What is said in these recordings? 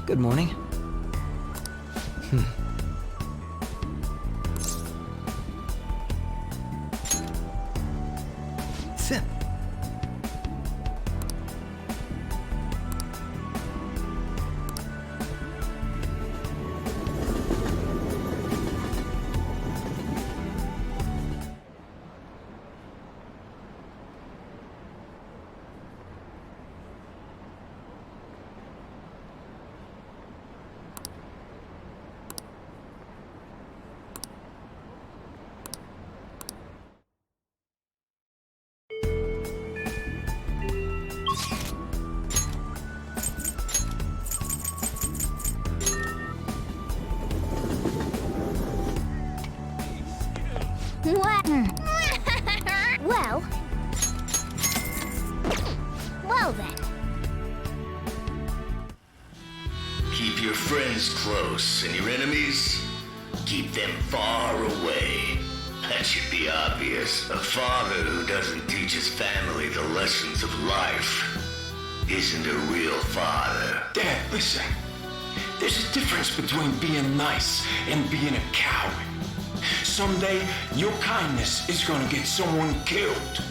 Good morning. Sit. What? Well then. Keep your friends close and your enemies, keep them far away. That should be obvious. A father who doesn't teach his family the lessons of life isn't a real father. Dad, listen. There's a difference between being nice and being a coward. Someday, your kindness is gonna get someone killed.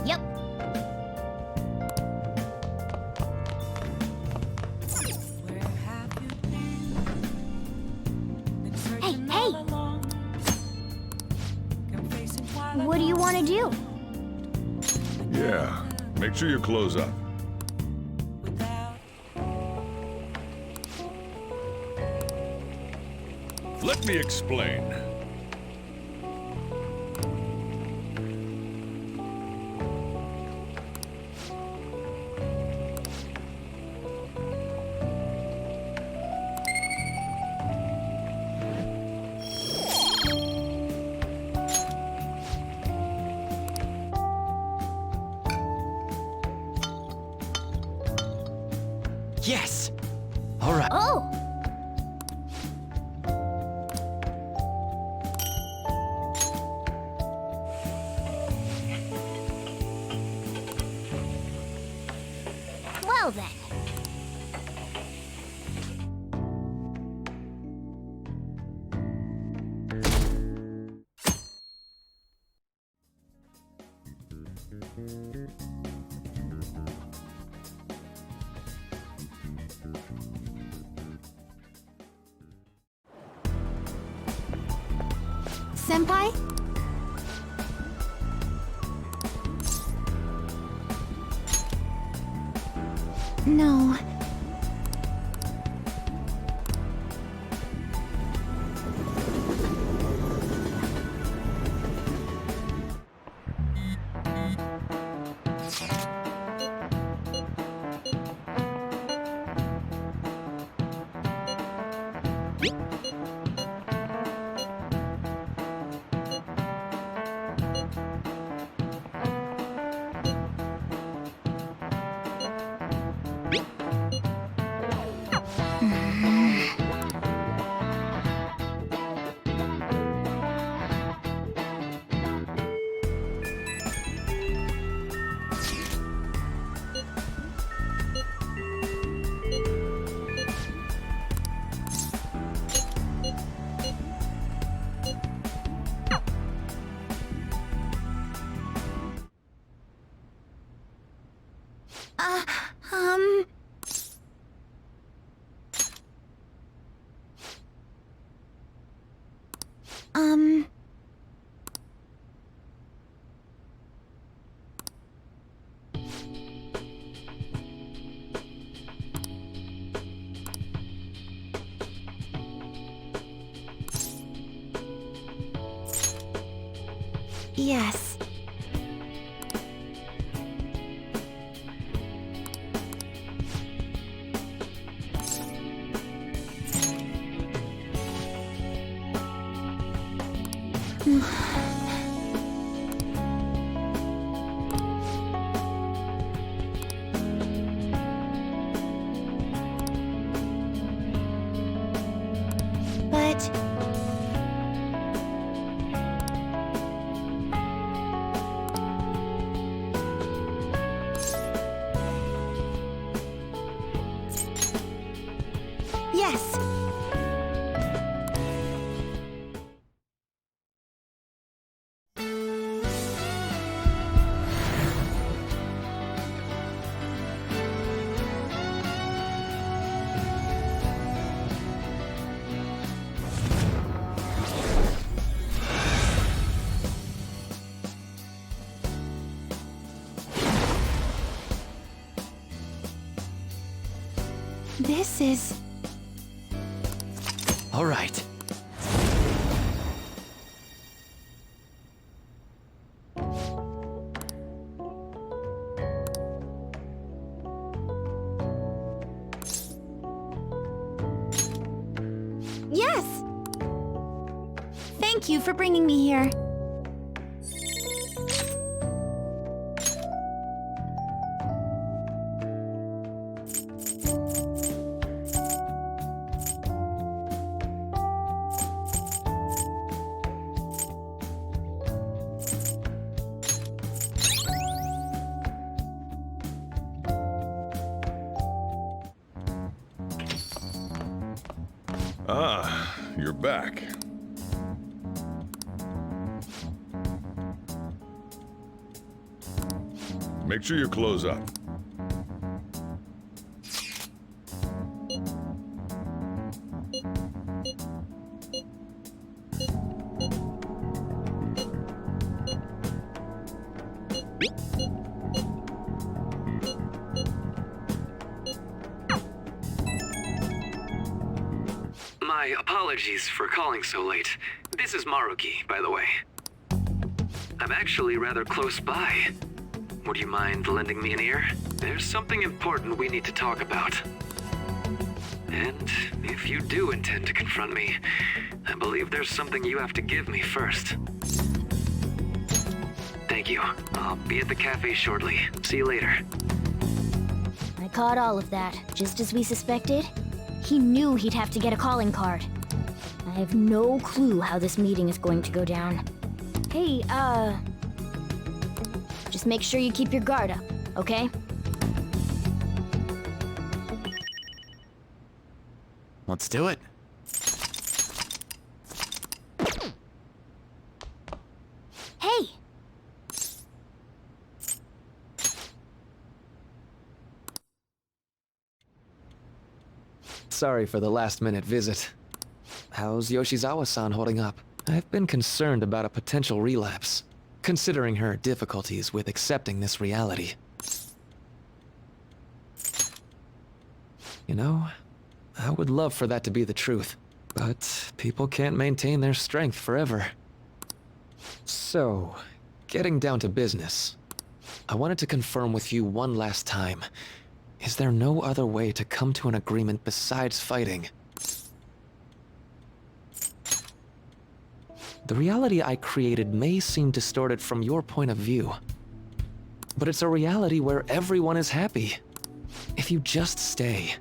Yep. Hey! What do you want to do? Yeah, make sure you close up. Let me explain. Yes! Alright. Oh! Well then. Senpai? No. Yes. But... Yes. This is... All right. Yes! Thank you for bringing me here. Ah, you're back. Make sure you close up. My apologies for calling so late. This is Maruki, by the way. I'm actually rather close by. Would you mind lending me an ear? There's something important we need to talk about. And if you do intend to confront me, I believe there's something you have to give me first. Thank you. I'll be at the cafe shortly. See you later. I caught all of that, just as we suspected. He knew he'd have to get a calling card. I have no clue how this meeting is going to go down. Hey, just make sure you keep your guard up, okay? Let's do it. Hey! Sorry for the last-minute visit. How's Yoshizawa-san holding up? I've been concerned about a potential relapse, considering her difficulties with accepting this reality. You know, I would love for that to be the truth, but people can't maintain their strength forever. So, getting down to business, I wanted to confirm with you one last time. Is there no other way to come to an agreement besides fighting? The reality I created may seem distorted from your point of view, but it's a reality where everyone is happy. If you just stay,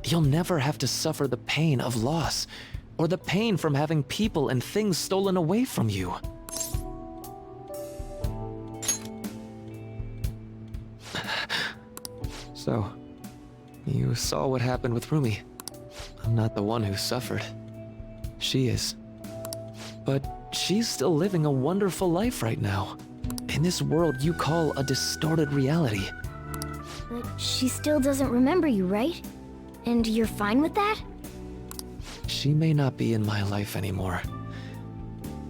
you'll never have to suffer the pain of loss, or the pain from having people and things stolen away from you. So, you saw what happened with Rumi. I'm not the one who suffered. She is. But she's still living a wonderful life right now, in this world you call a distorted reality. But she still doesn't remember you, right? And you're fine with that? She may not be in my life anymore,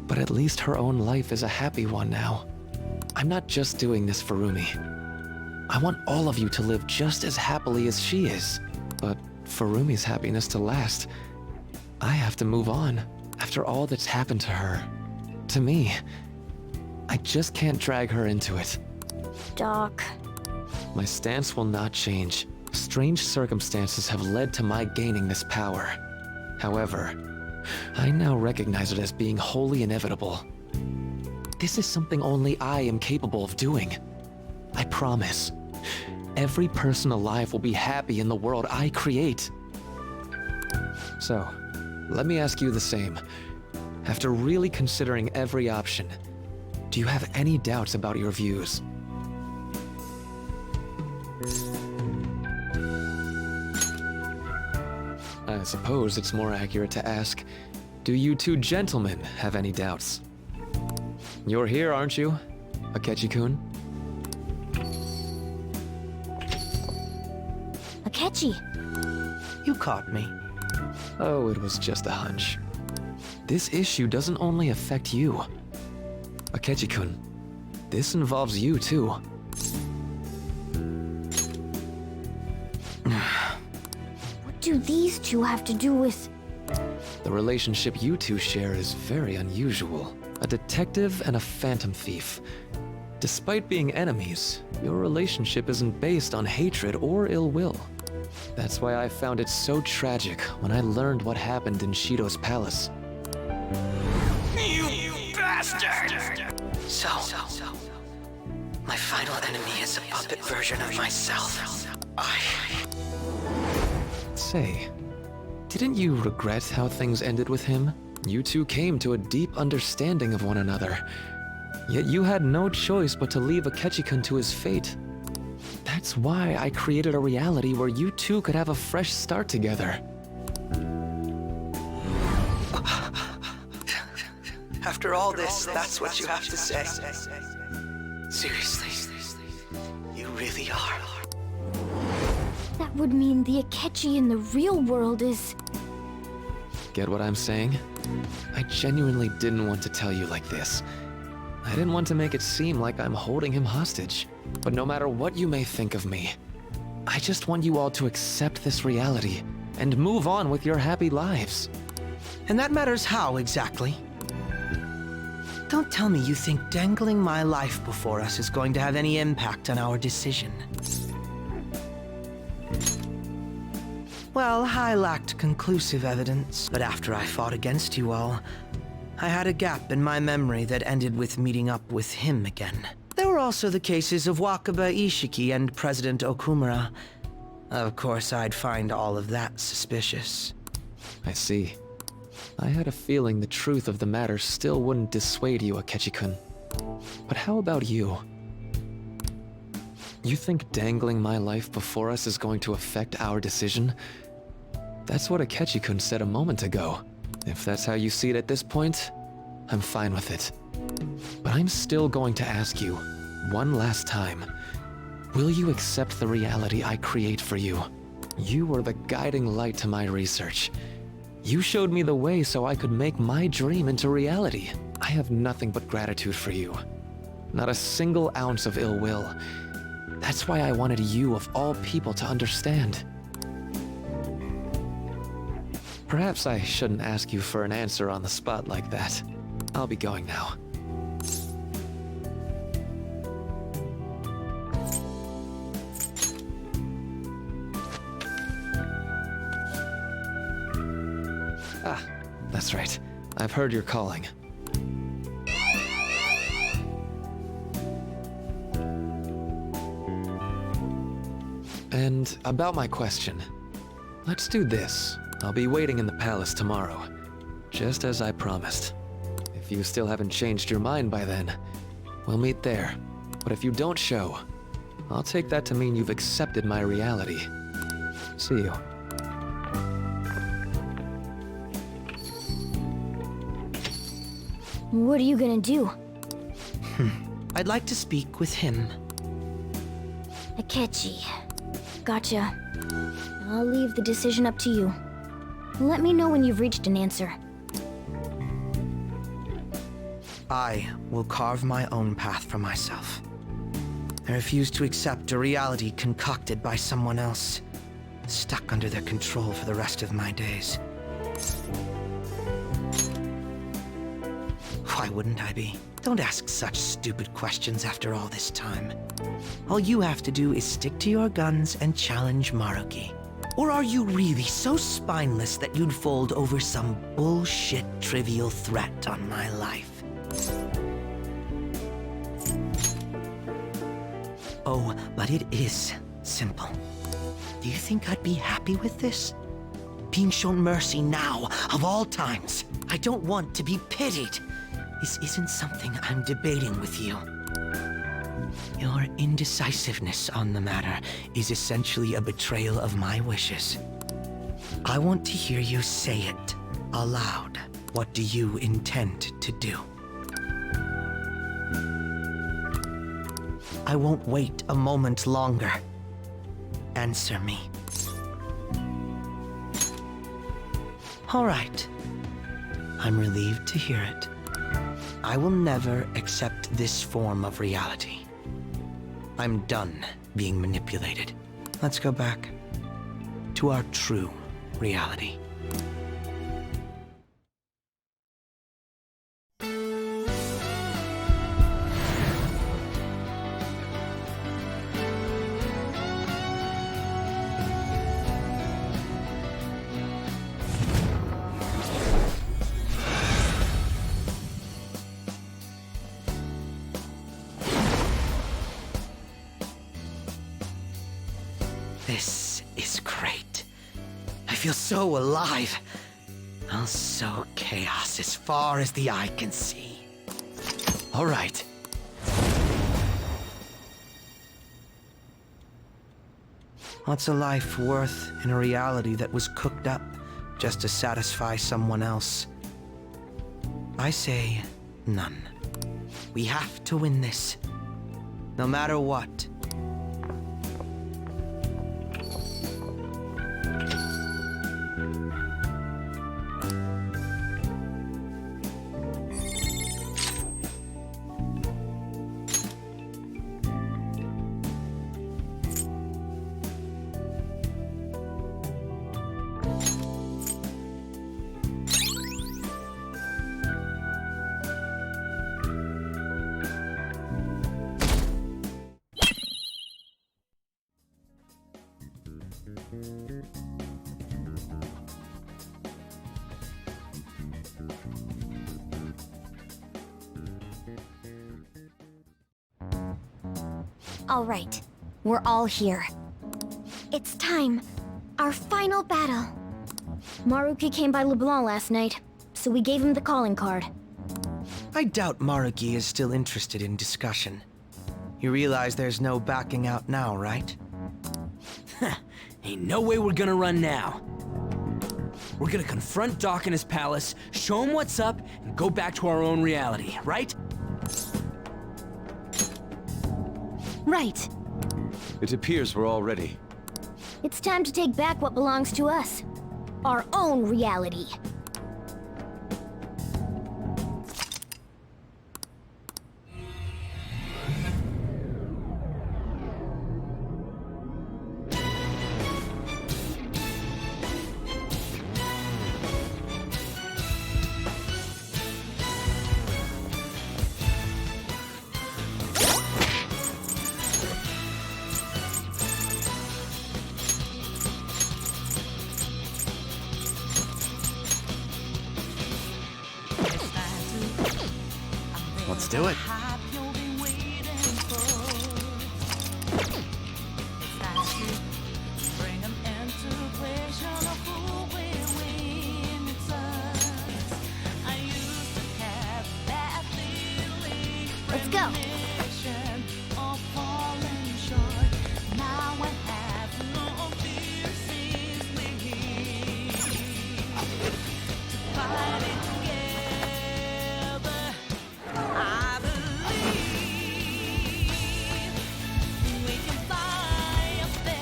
But at least her own life is a happy one now. I'm not just doing this for Rumi. I want all of you to live just as happily as she is. But for Rumi's happiness to last, I have to move on. After all that's happened to her, to me, I just can't drag her into it. Doc. My stance will not change. Strange circumstances have led to my gaining this power. However, I now recognize it as being wholly inevitable. This is something only I am capable of doing. I promise. Every person alive will be happy in the world I create. So, let me ask you the same. After really considering every option, do you have any doubts about your views? I suppose it's more accurate to ask, do you two gentlemen have any doubts? You're here, aren't you, Akechi-kun? Akechi. You caught me. Oh, it was just a hunch. This issue doesn't only affect you. Akechi-kun, this involves you too. What do these two have to do with... The relationship you two share is very unusual. A detective and a phantom thief. Despite being enemies, your relationship isn't based on hatred or ill will. That's why I found it so tragic when I learned what happened in Shido's palace. You bastard! So, my final enemy is a puppet version of myself. Say, didn't you regret how things ended with him? You two came to a deep understanding of one another. Yet you had no choice but to leave Akechi-kun to his fate. That's why I created a reality where you two could have a fresh start together. After all this, that's what you have to say. Seriously, you really are. That would mean the Akechi in the real world is... Get what I'm saying? I genuinely didn't want to tell you like this. I didn't want to make it seem like I'm holding him hostage. But no matter what you may think of me, I just want you all to accept this reality and move on with your happy lives. And that matters how, exactly? Don't tell me you think dangling my life before us is going to have any impact on our decision. Well, I lacked conclusive evidence, but after I fought against you all, I had a gap in my memory that ended with meeting up with him again. There were also the cases of Wakaba Ishiki and President Okumura. Of course, I'd find all of that suspicious. I see. I had a feeling the truth of the matter still wouldn't dissuade you, Akechi-kun. But how about you? You think dangling my life before us is going to affect our decision? That's what Akechi-kun said a moment ago. If that's how you see it at this point, I'm fine with it. But I'm still going to ask you, one last time, will you accept the reality I create for you? You were the guiding light to my research. You showed me the way so I could make my dream into reality. I have nothing but gratitude for you. Not a single ounce of ill will. That's why I wanted you of all people to understand. Perhaps I shouldn't ask you for an answer on the spot like that. I'll be going now. Ah, that's right. I've heard you're calling. And about my question. Let's do this. I'll be waiting in the palace tomorrow, just as I promised. If you still haven't changed your mind by then, we'll meet there. But if you don't show, I'll take that to mean you've accepted my reality. See you. What are you gonna do? I'd like to speak with him. Akechi. Gotcha. I'll leave the decision up to you. Let me know when you've reached an answer. I will carve my own path for myself. I refuse to accept a reality concocted by someone else, stuck under their control for the rest of my days. Why wouldn't I be? Don't ask such stupid questions after all this time. All you have to do is stick to your guns and challenge Maruki. Or are you really so spineless that you'd fold over some bullshit trivial threat on my life? Oh, but it is simple. Do you think I'd be happy with this? Being shown mercy now, of all times. I don't want to be pitied. This isn't something I'm debating with you. Your indecisiveness on the matter is essentially a betrayal of my wishes. I want to hear you say it aloud. What do you intend to do? I won't wait a moment longer. Answer me. All right. I'm relieved to hear it. I will never accept this form of reality. I'm done being manipulated. Let's go back to our true reality. This is great. I feel so alive. I'll sow chaos as far as the eye can see. All right. What's a life worth in a reality that was cooked up just to satisfy someone else? I say none. We have to win this, no matter what. All right, we're all here. It's time. Our final battle. Maruki came by LeBlanc last night, so we gave him the calling card. I doubt Maruki is still interested in discussion. You realize there's no backing out now, right? Ain't no way we're gonna run now. We're gonna confront Doc in his palace, show him what's up, and go back to our own reality, right? Right. It appears we're all ready. It's time to take back what belongs to us. Our own reality. Let's do it. Let's go.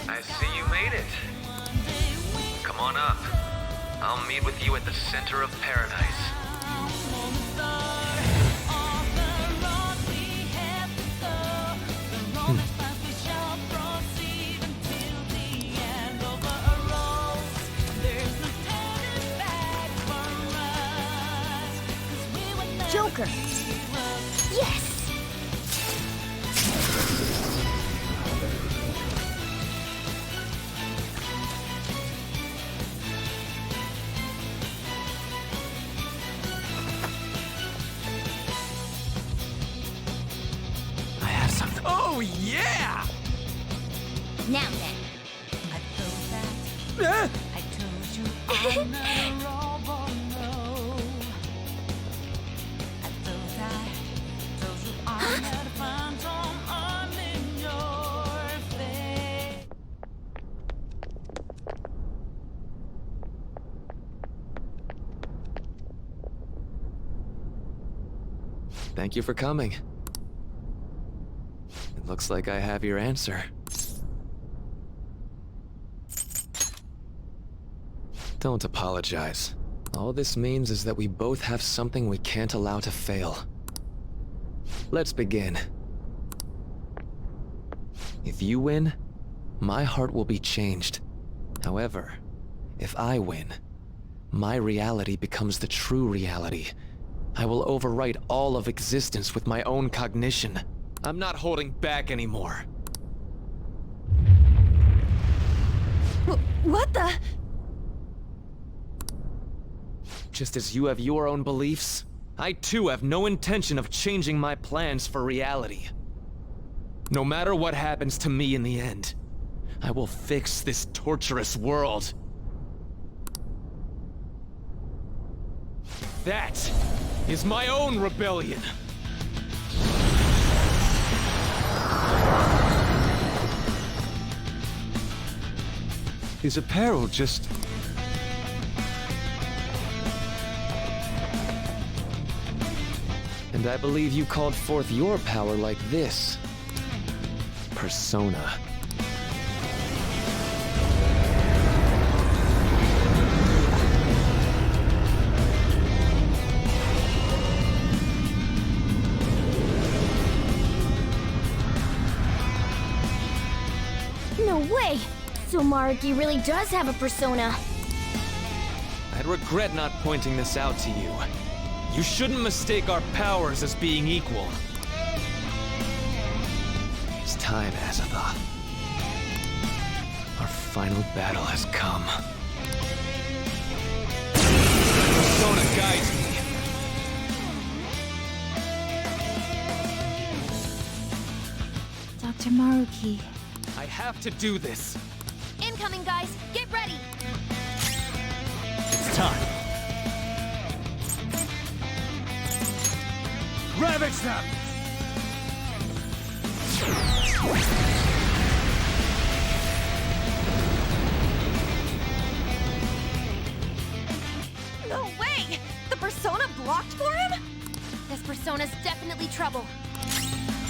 I see you made it. Come on up. I'll meet with you at the center of paradise. Joker! Yes! I have something. Oh, yeah! Now then. Thank you for coming. It looks like I have your answer. Don't apologize. All this means is that we both have something we can't allow to fail. Let's begin. If you win, my heart will be changed. However, if I win, my reality becomes the true reality. I will overwrite all of existence with my own cognition. I'm not holding back anymore. What the? Just as you have your own beliefs, I too have no intention of changing my plans for reality. No matter what happens to me in the end, I will fix this torturous world. That is my own rebellion. His apparel just... And I believe you called forth your power like this. Persona. No way! So Maruki really does have a persona. I'd regret not pointing this out to you. You shouldn't mistake our powers as being equal. It's time, Azathoth. Our final battle has come. Persona guides me. Dr. Maruki. I have to do this. Incoming, guys! Get ready! It's time. Ravage them! No way! The persona blocked for him? This persona's definitely trouble.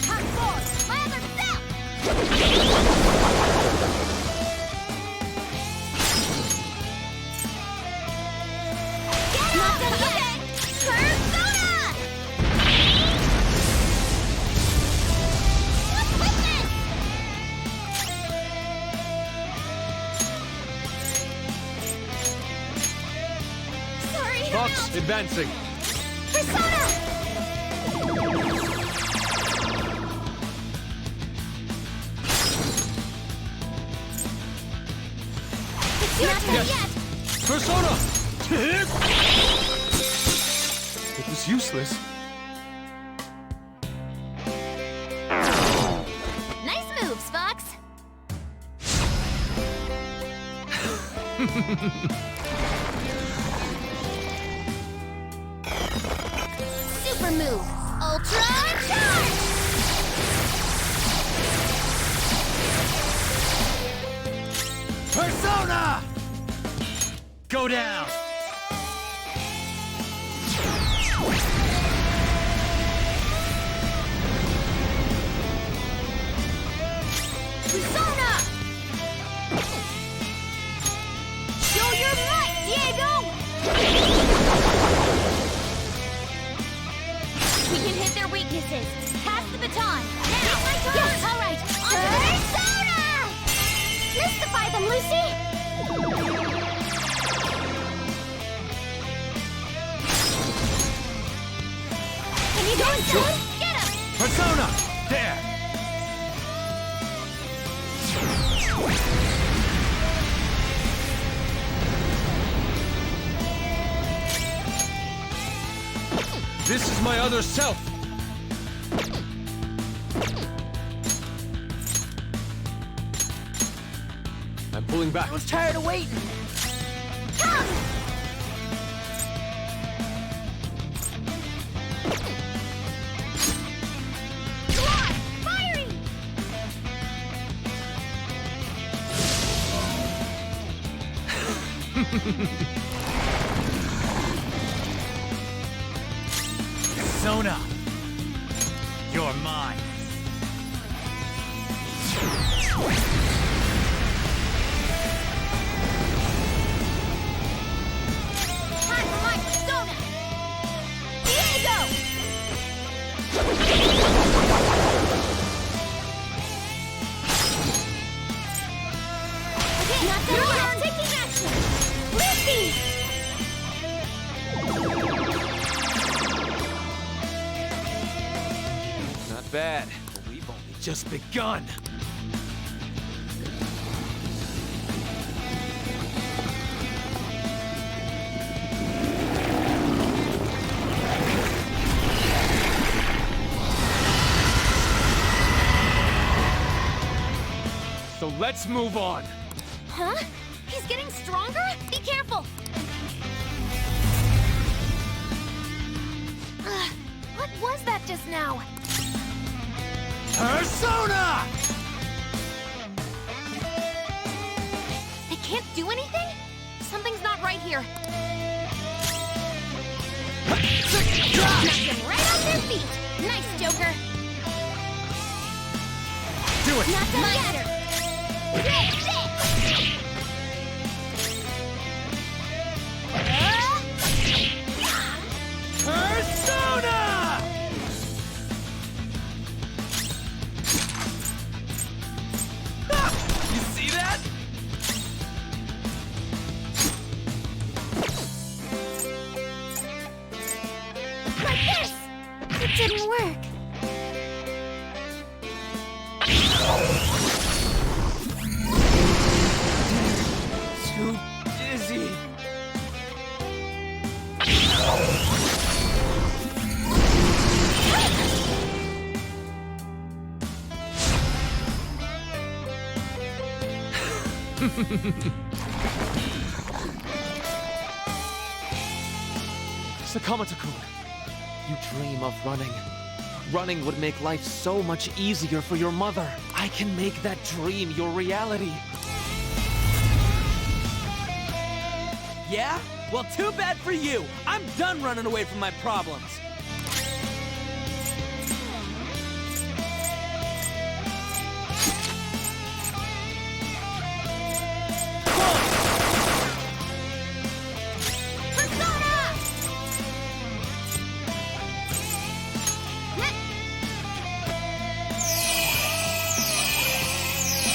Hot force! My other step! Not done yet! Persona! Quickness! Sorry, Fox, advancing. Persona! It's your turn yet! Persona! It was useless. Nice moves, Fox! Super move! Ultra charge! Persona! Go down! Persona! Show your might, Diego! We can hit their weaknesses. Pass the baton. Now! My turn! Yes, all right. Persona! Mystify them, Lucy! Sure. Get him! Persona! There! This is my other self! I'm pulling back. I was tired of waiting. Come! Squad! Firing! Persona! You're mine. Time for my persona! Diego! Okay, not done yet. Taking action! Lucy! Not bad, but we've only just begun. So let's move on. Huh? He's getting stronger? Be careful! What was that just now? Persona! They can't do anything? Something's not right here. Knock them right off their feet! Nice, Joker! Do it! Not done yet! Persona! You see that? Like this! It didn't work. Too dizzy. Sakamoto-kun, you dream of running. Running would make life so much easier for your mother. I can make that dream your reality. Yeah? Well, too bad for you. I'm done running away from my problems. Persona!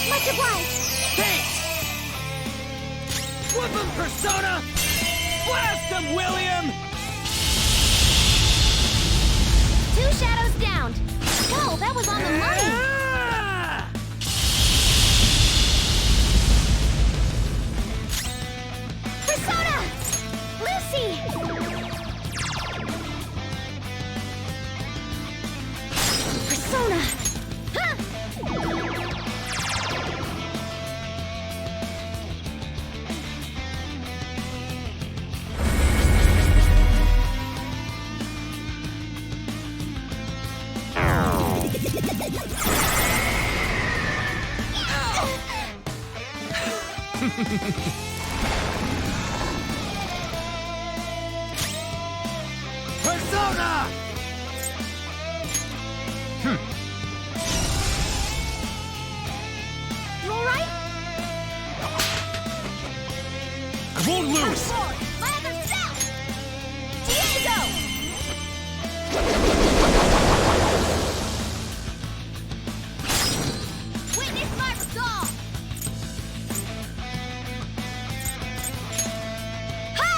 Much obliged! Thanks! Whoop 'em, Persona! Blast 'em, William! 2 shadows down. Whoa, that was on the money. Ah! Persona! Lucy! Persona! Huh! Persona! You alright? I won't lose! My other self! Diego! Witness my resolve! Ha!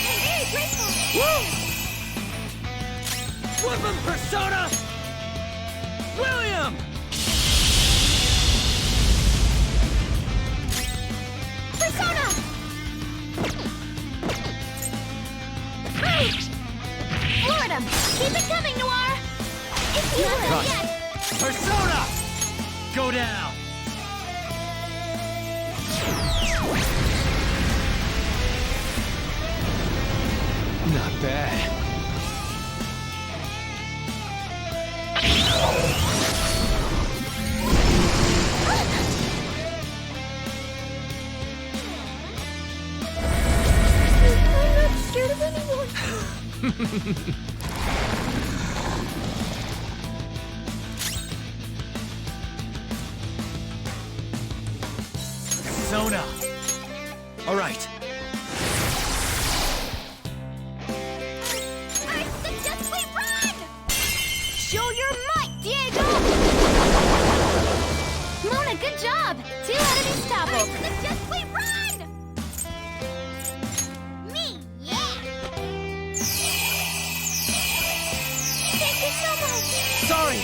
A very great Flip him, Persona! William! Persona! Lord him! Keep it coming, Noir! It's not done yet! Persona! Go down! Not bad. I'm not scared of anyone. Persona! All right. I suggest we run! Show your might, Diego! Mona, good job! 2 enemies toppled. I suggest we run! Me, yeah! Thank you so much! Sorry!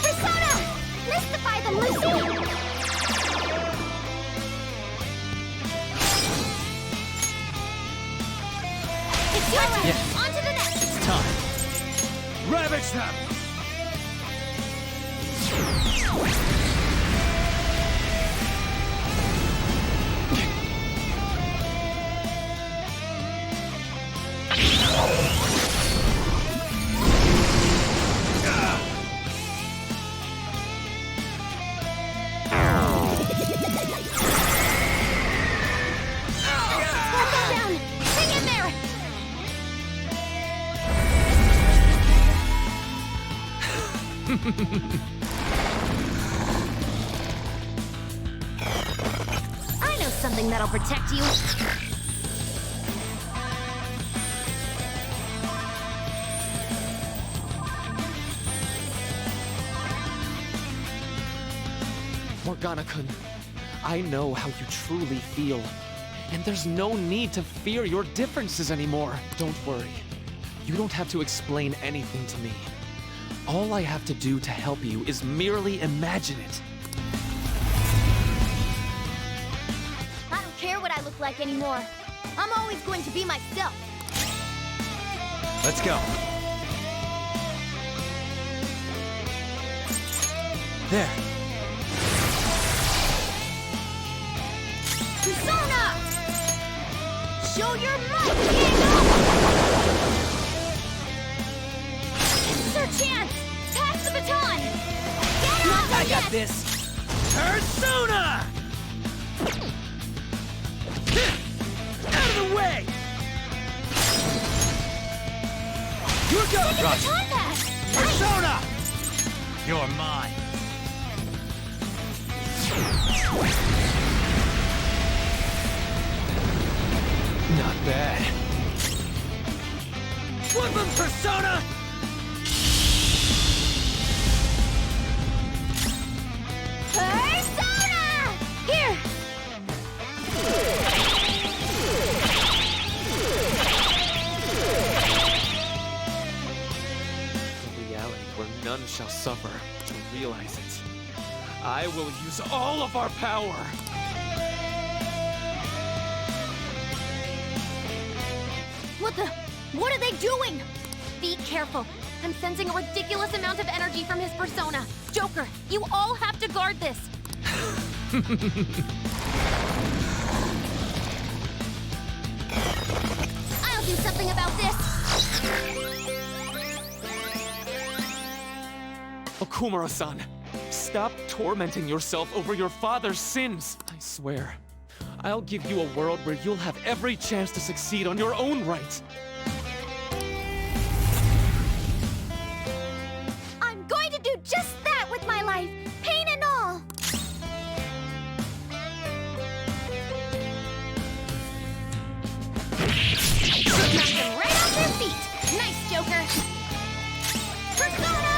Persona! Mystify them, Lucy! It's your turn! Yeah. On to the next! It's time. Ravage them! Hold them down! Hang in there! I know something that'll protect you. Morgana-kun, I know how you truly feel. And there's no need to fear your differences anymore. Don't worry. You don't have to explain anything to me. All I have to do to help you is merely imagine it. I don't care what I look like anymore. I'm always going to be myself. Let's go. There. Persona! Show your might, Diego! This is our chance! Pass the baton! Get off I of got it! this! Persona! Out of the way! You're go! Take a baton pass! Nice! Persona! You're mine. Not bad. Flip him, Persona! Persona! Here! The reality where none shall suffer. To realize it, I will use all of our power. What are they doing? Be careful. I'm sensing a ridiculous amount of energy from his persona. Joker, you all have to guard this. I'll do something about this. Okumura-san, stop tormenting yourself over your father's sins. I swear, I'll give you a world where you'll have every chance to succeed on your own right. I'm going to do just that with my life, pain and all. Knock them right off their feet. Nice, Joker. Persona!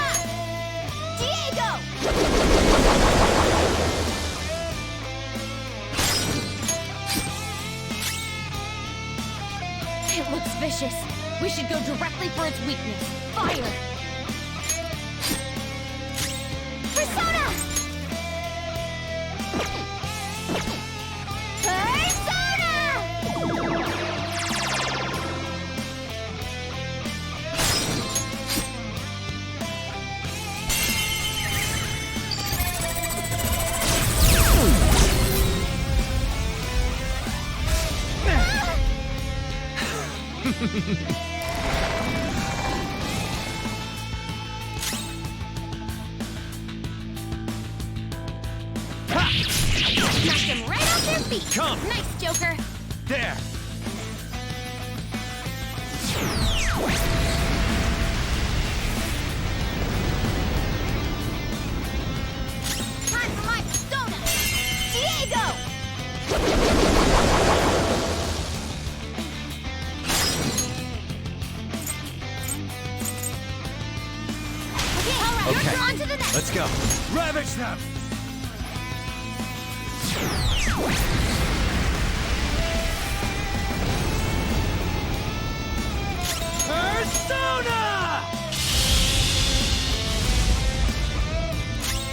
Diego! suspicious. We should go directly for its weakness. Fire! Persona! Knocked them right off their feet. Come. Nice, Joker. There! Time for my persona. Diego. Okay, all right. Okay. On to the next. Let's go. Ravage them! Persona!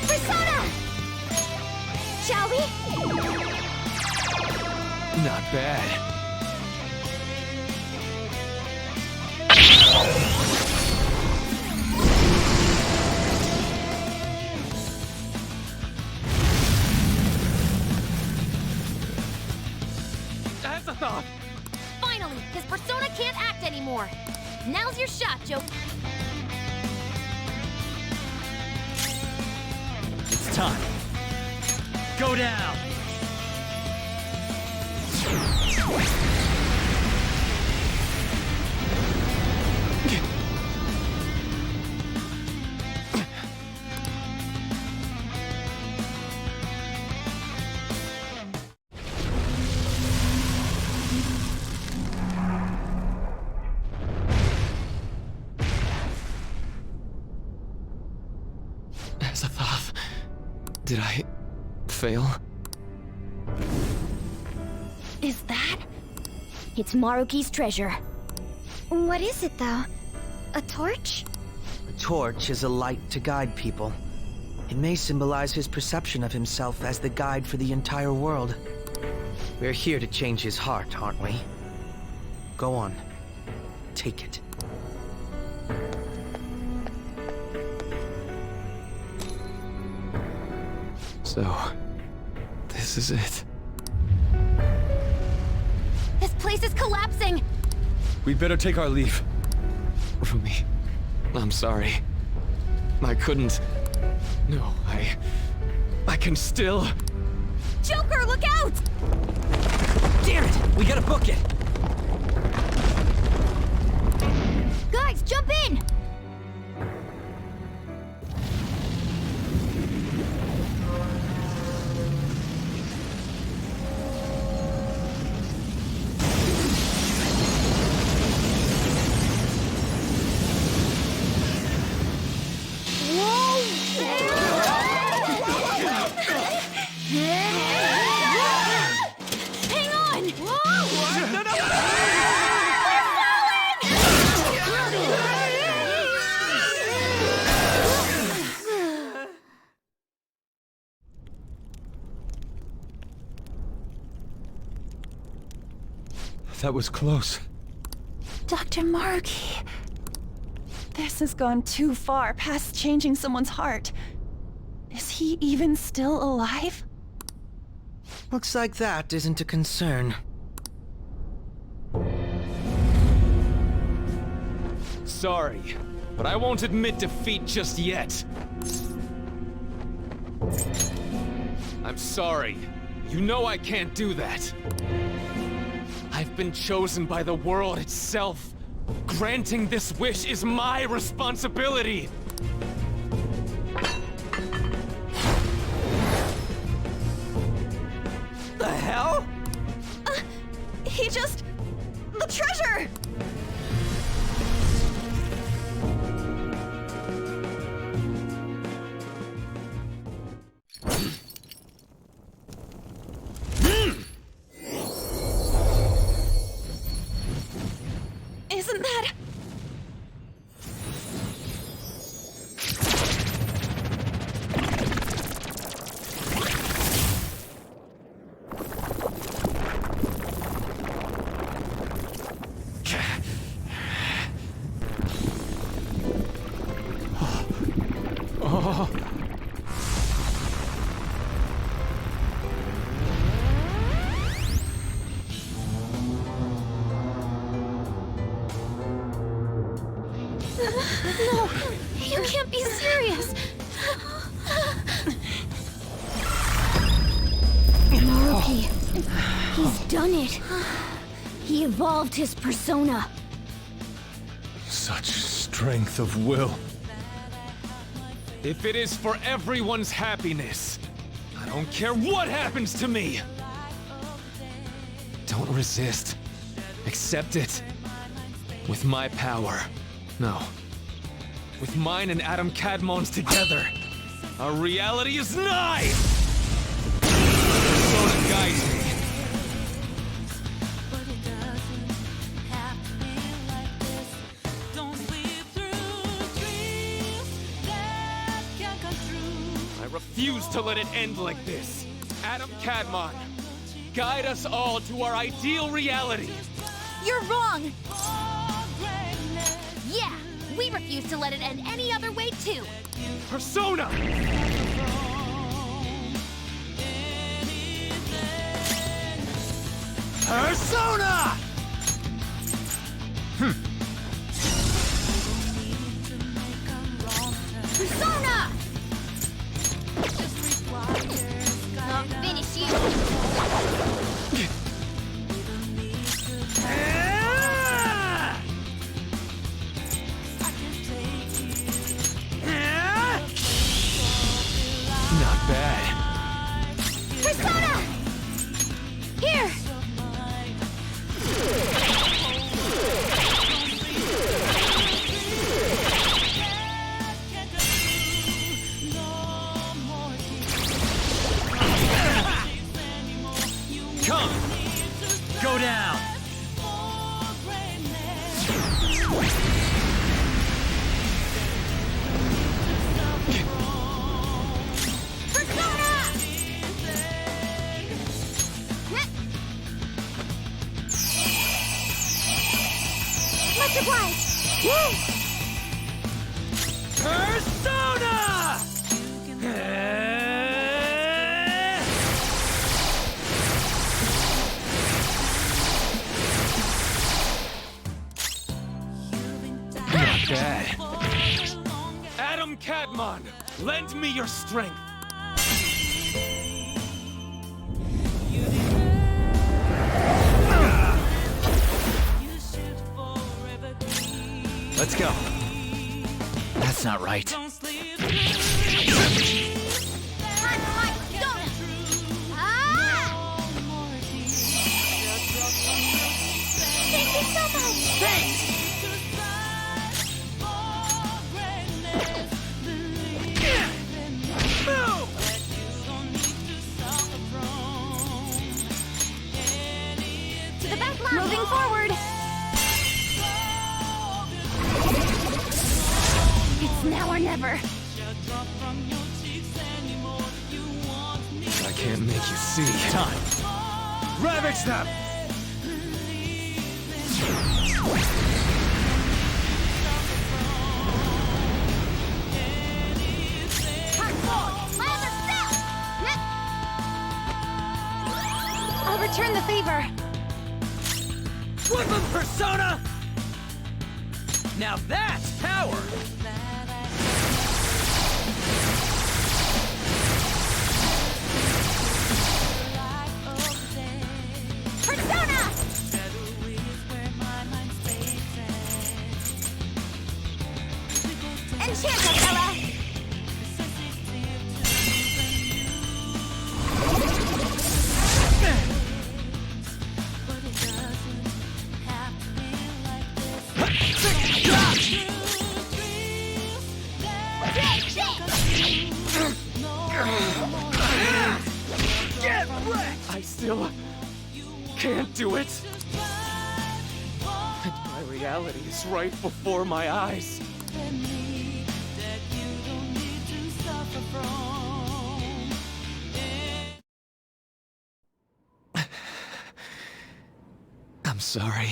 Persona. Shall we? Not bad. That's a thought! Finally, his persona can't act anymore. Now's your shot, Joker. It's time. Go down! Azathoth, did I fail? Is that? It's Maruki's treasure. What is it, though? A torch? A torch is a light to guide people. It may symbolize his perception of himself as the guide for the entire world. We're here to change his heart, aren't we? Go on. Take it. So, this is it. This place is collapsing! We'd better take our leave. Rumi, I'm sorry. I couldn't. No, I can still. Joker, look out! Damn it! We gotta book it! Guys, jump in! Hang on! That was close. Dr. Maruki. This has gone too far past changing someone's heart. Is he even still alive? Looks like that isn't a concern. Sorry, but I won't admit defeat just yet. I'm sorry. You know I can't do that. I've been chosen by the world itself. Granting this wish is my responsibility. The hell? He just... the treasure! Is that? No, you can't be serious. Maruki, he's done it. He evolved his persona. Such strength of will. If it is for everyone's happiness, I don't care what happens to me! Don't resist. Accept it. With my power. No. With mine and Adam Cadmon's together, our reality is nigh! Persona guides me. I refuse to let it end like this. Adam Cadmon, guide us all to our ideal reality. You're wrong! Yeah, we refuse to let it end any other way, too. Persona! Persona! Persona! I'll finish you. Not bad. Persona! Here! Come! Go down! Persona! Much obliged. Woo! Persona! Not bad. Adam Cadmon, lend me your strength. Let's go. That's not right. Time for my persona! Ah! Thank you so much! Thanks! To the back line! Moving forward! It's now or never. I can't make you see. Time. Ravage them! Part 4! My other self! I'll return the favor. Woodland Persona! Now that's power! Persona! Enchanted, fella! I still can't do it. My reality is right before my eyes. I'm sorry.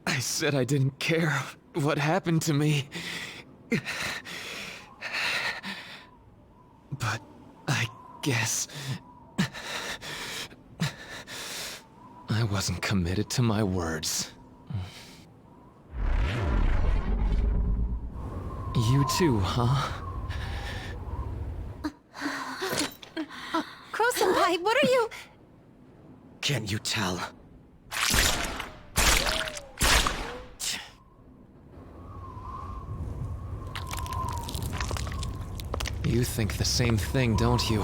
I said I didn't care what happened to me. But I guess I wasn't committed to my words. You too, huh? Crow-senpai, what are you... Can't you tell? You think the same thing, don't you?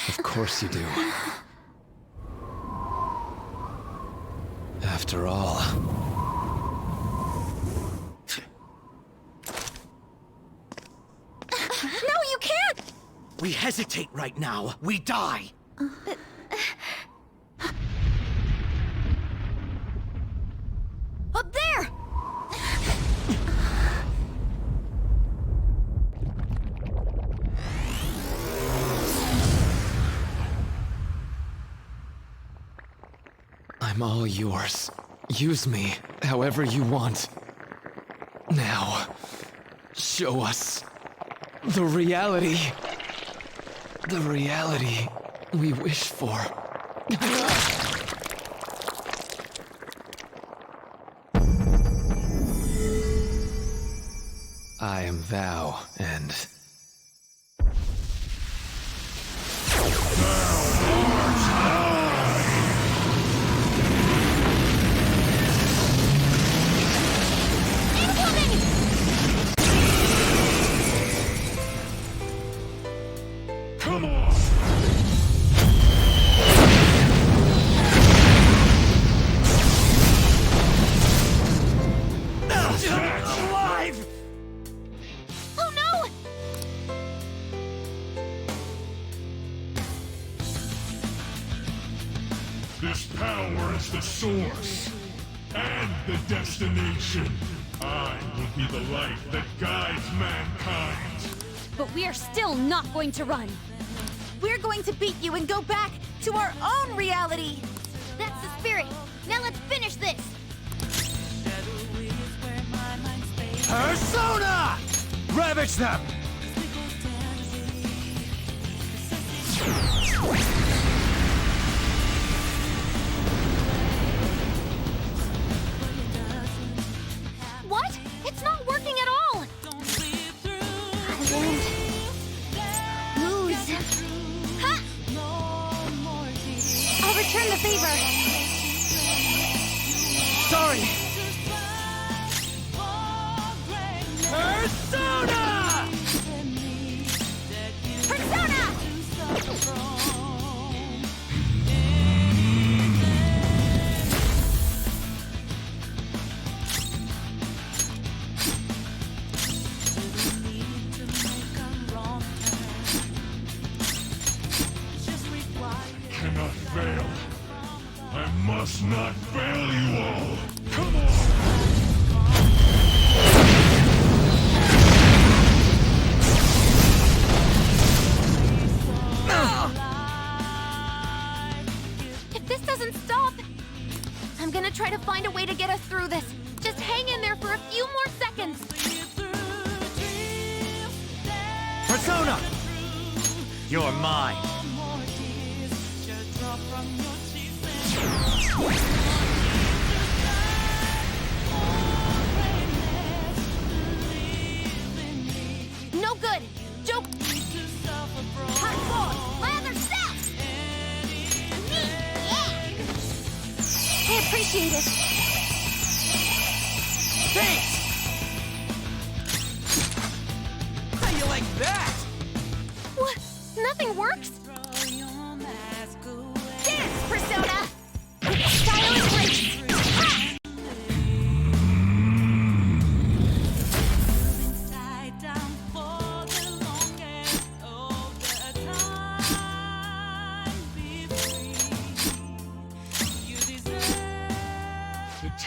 Of course you do. After all... No, you can't! We hesitate right now, we die! Up there! I'm all yours. Use me however you want. Now, show us the reality. The reality we wish for. I am thou, and... Come on! Alive! Oh no! This power is the source and the destination. I will be the light that guides mankind. But we are still not going to run. We're going to beat you and go back to our own reality. That's the spirit. Now let's finish this. Persona! Ravage them! What? It's not working at all. I won't lose. Ha! I'll return the favor. Sorry! Persona! Persona! Cannot fail. I must not fail you all. Come on! If this doesn't stop, I'm gonna try to find a way to get us through this. Just hang in there for a few more seconds. Persona! You're mine. No good. Joke. Hard forward. My other self. Me. Yeah. I appreciate it. Thanks! How you like that? What? Nothing works? Dance, Persona! Style is great! Ha!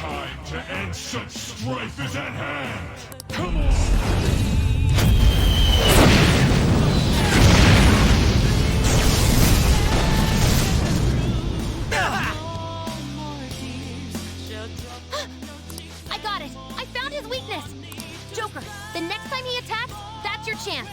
Time to end such strife is at hand! Come on! I got it! I found his weakness! Joker, the next time he attacks, that's your chance!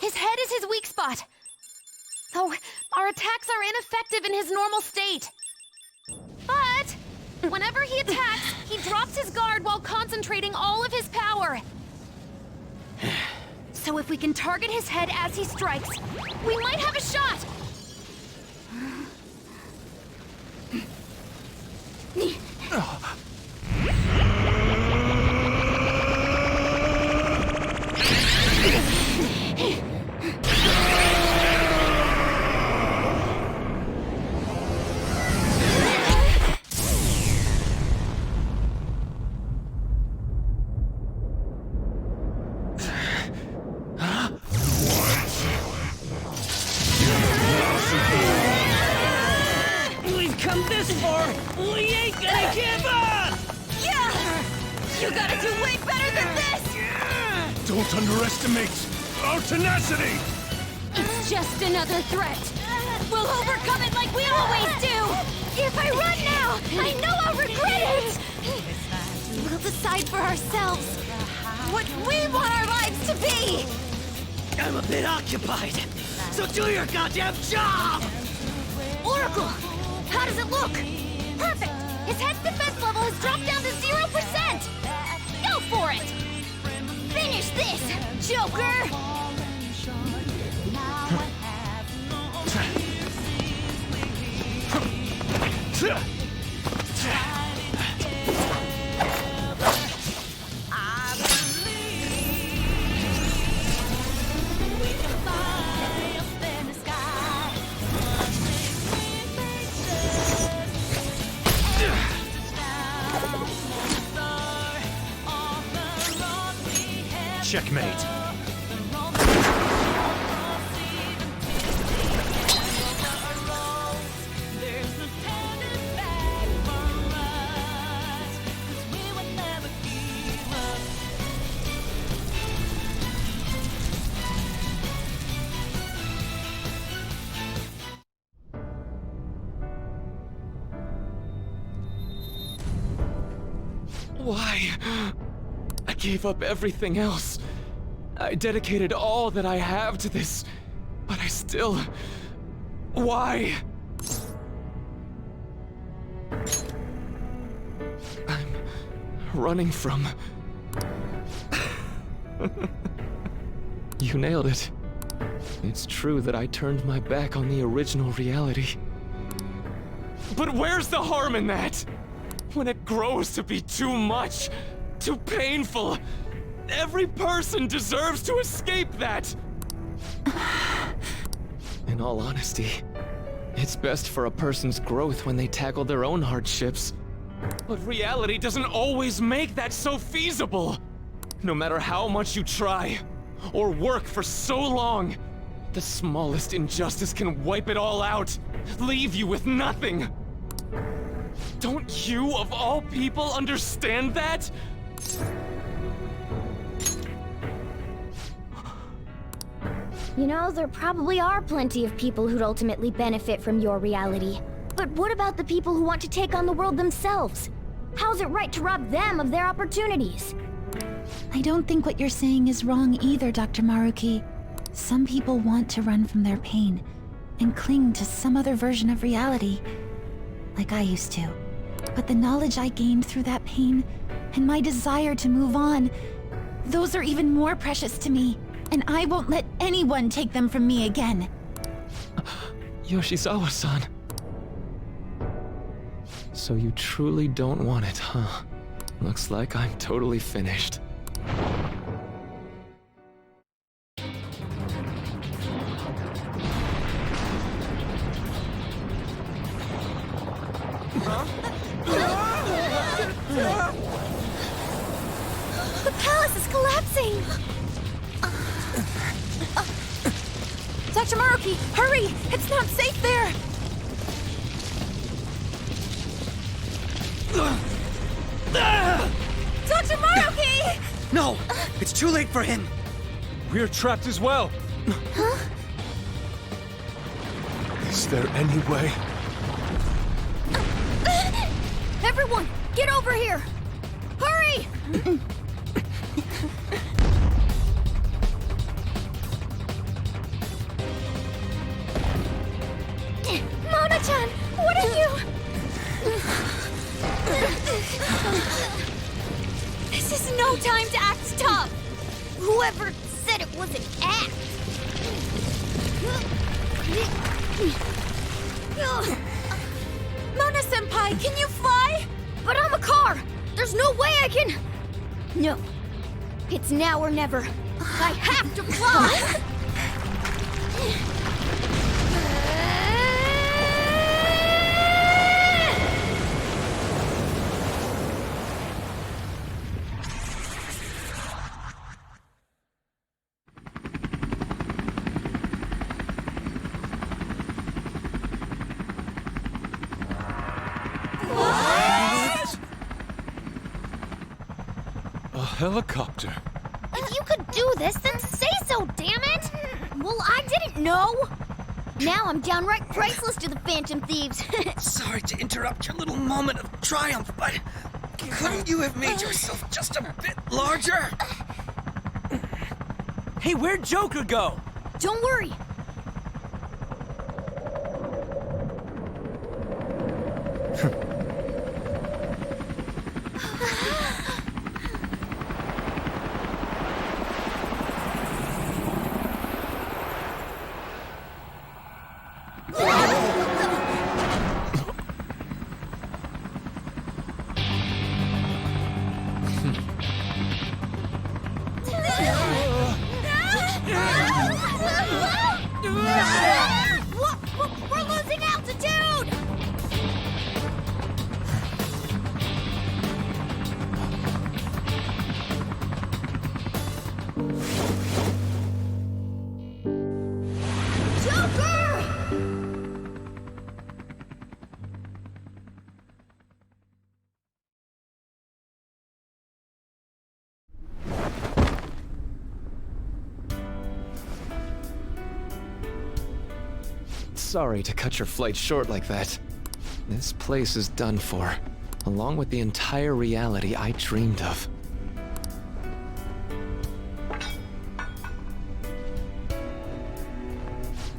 His head is his weak spot! Though, our attacks are ineffective in his normal state. But, whenever he attacks, he drops his guard while concentrating all of his power. So if we can target his head as he strikes, we might have a shot! We've come this far! We ain't gonna give up! Yeah! You gotta do way better than this! Don't underestimate our tenacity! It's just another threat. We'll overcome it like we always do! If I run now, I know I'll regret it! We'll decide for ourselves what we want our lives to be! I'm a bit occupied, so do your goddamn job! Oracle! How does it look? Perfect! His head's defense level has dropped down to 0%! Go for it! Finish this, Joker! Checkmate. Why? I gave up everything else. I dedicated all that I have to this, but I still... Why? I'm running from... You nailed it. It's true that I turned my back on the original reality. But where's the harm in that? When it grows to be too much, too painful, every person deserves to escape that! In all honesty, it's best for a person's growth when they tackle their own hardships. But reality doesn't always make that so feasible! No matter how much you try, or work for so long, the smallest injustice can wipe it all out, leave you with nothing! Don't you, of all people, understand that? You know, there probably are plenty of people who'd ultimately benefit from your reality. But what about the people who want to take on the world themselves? How's it right to rob them of their opportunities? I don't think what you're saying is wrong either, Dr. Maruki. Some people want to run from their pain and cling to some other version of reality, like I used to. But the knowledge I gained through that pain and my desire to move on, those are even more precious to me, and I won't let anyone take them from me again. Yoshizawa-san. So you truly don't want it, huh? Looks like I'm totally finished. The palace is collapsing! Dr. Maruki, hurry! It's not safe there! Dr. Maruki! No! It's too late for him! We're trapped as well. Is there any way? Everyone, get over here! Hurry! Mona-chan, what are you? This is no time to act tough! Whoever said it was an act? Mona-senpai, can you fly? But I'm a car! There's no way I can... No. It's now or never. I have to fly! A helicopter. If you could do this, then say so, damn it! Well, I didn't know! Now I'm downright priceless to the Phantom Thieves. Sorry to interrupt your little moment of triumph, but couldn't you have made yourself just a bit larger? Hey, where'd Joker go? Don't worry. We're losing altitude! Joker! Sorry to cut your flight short like that. This place is done for, along with the entire reality I dreamed of.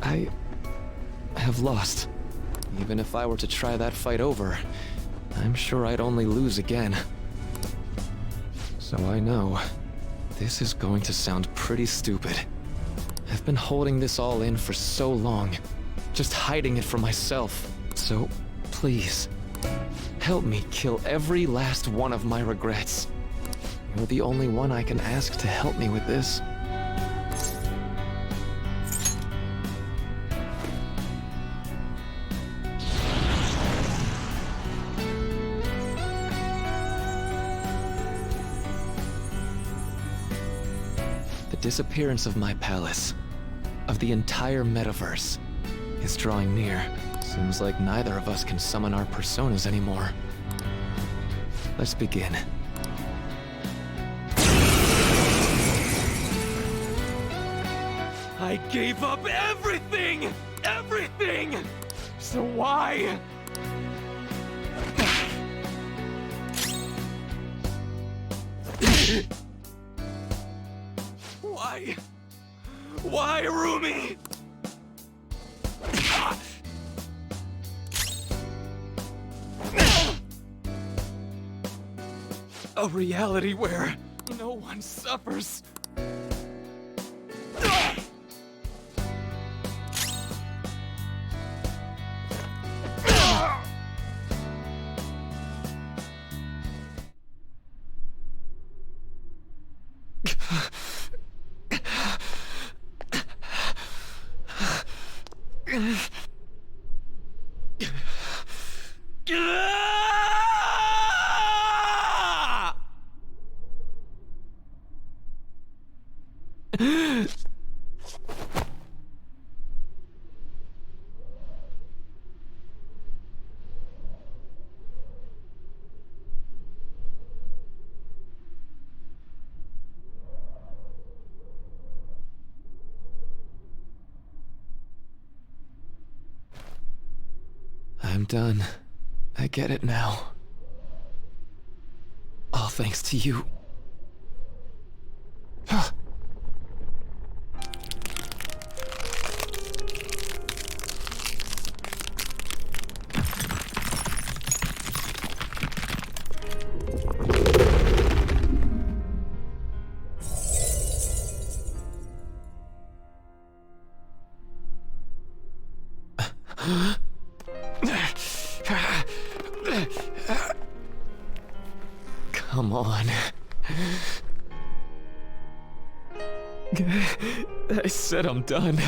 I have lost. Even if I were to try that fight over, I'm sure I'd only lose again. So I know, this is going to sound pretty stupid. I've been holding this all in for so long, just hiding it from myself. So, please, help me kill every last one of my regrets. You're the only one I can ask to help me with this. The disappearance of my palace, of the entire metaverse, is drawing near. Seems like neither of us can summon our personas anymore. Let's begin. I gave up everything! Everything! So why? Why? Why, Rumi? A reality where no one suffers. I'm done. I get it now. All thanks to you. Come on. I said I'm done.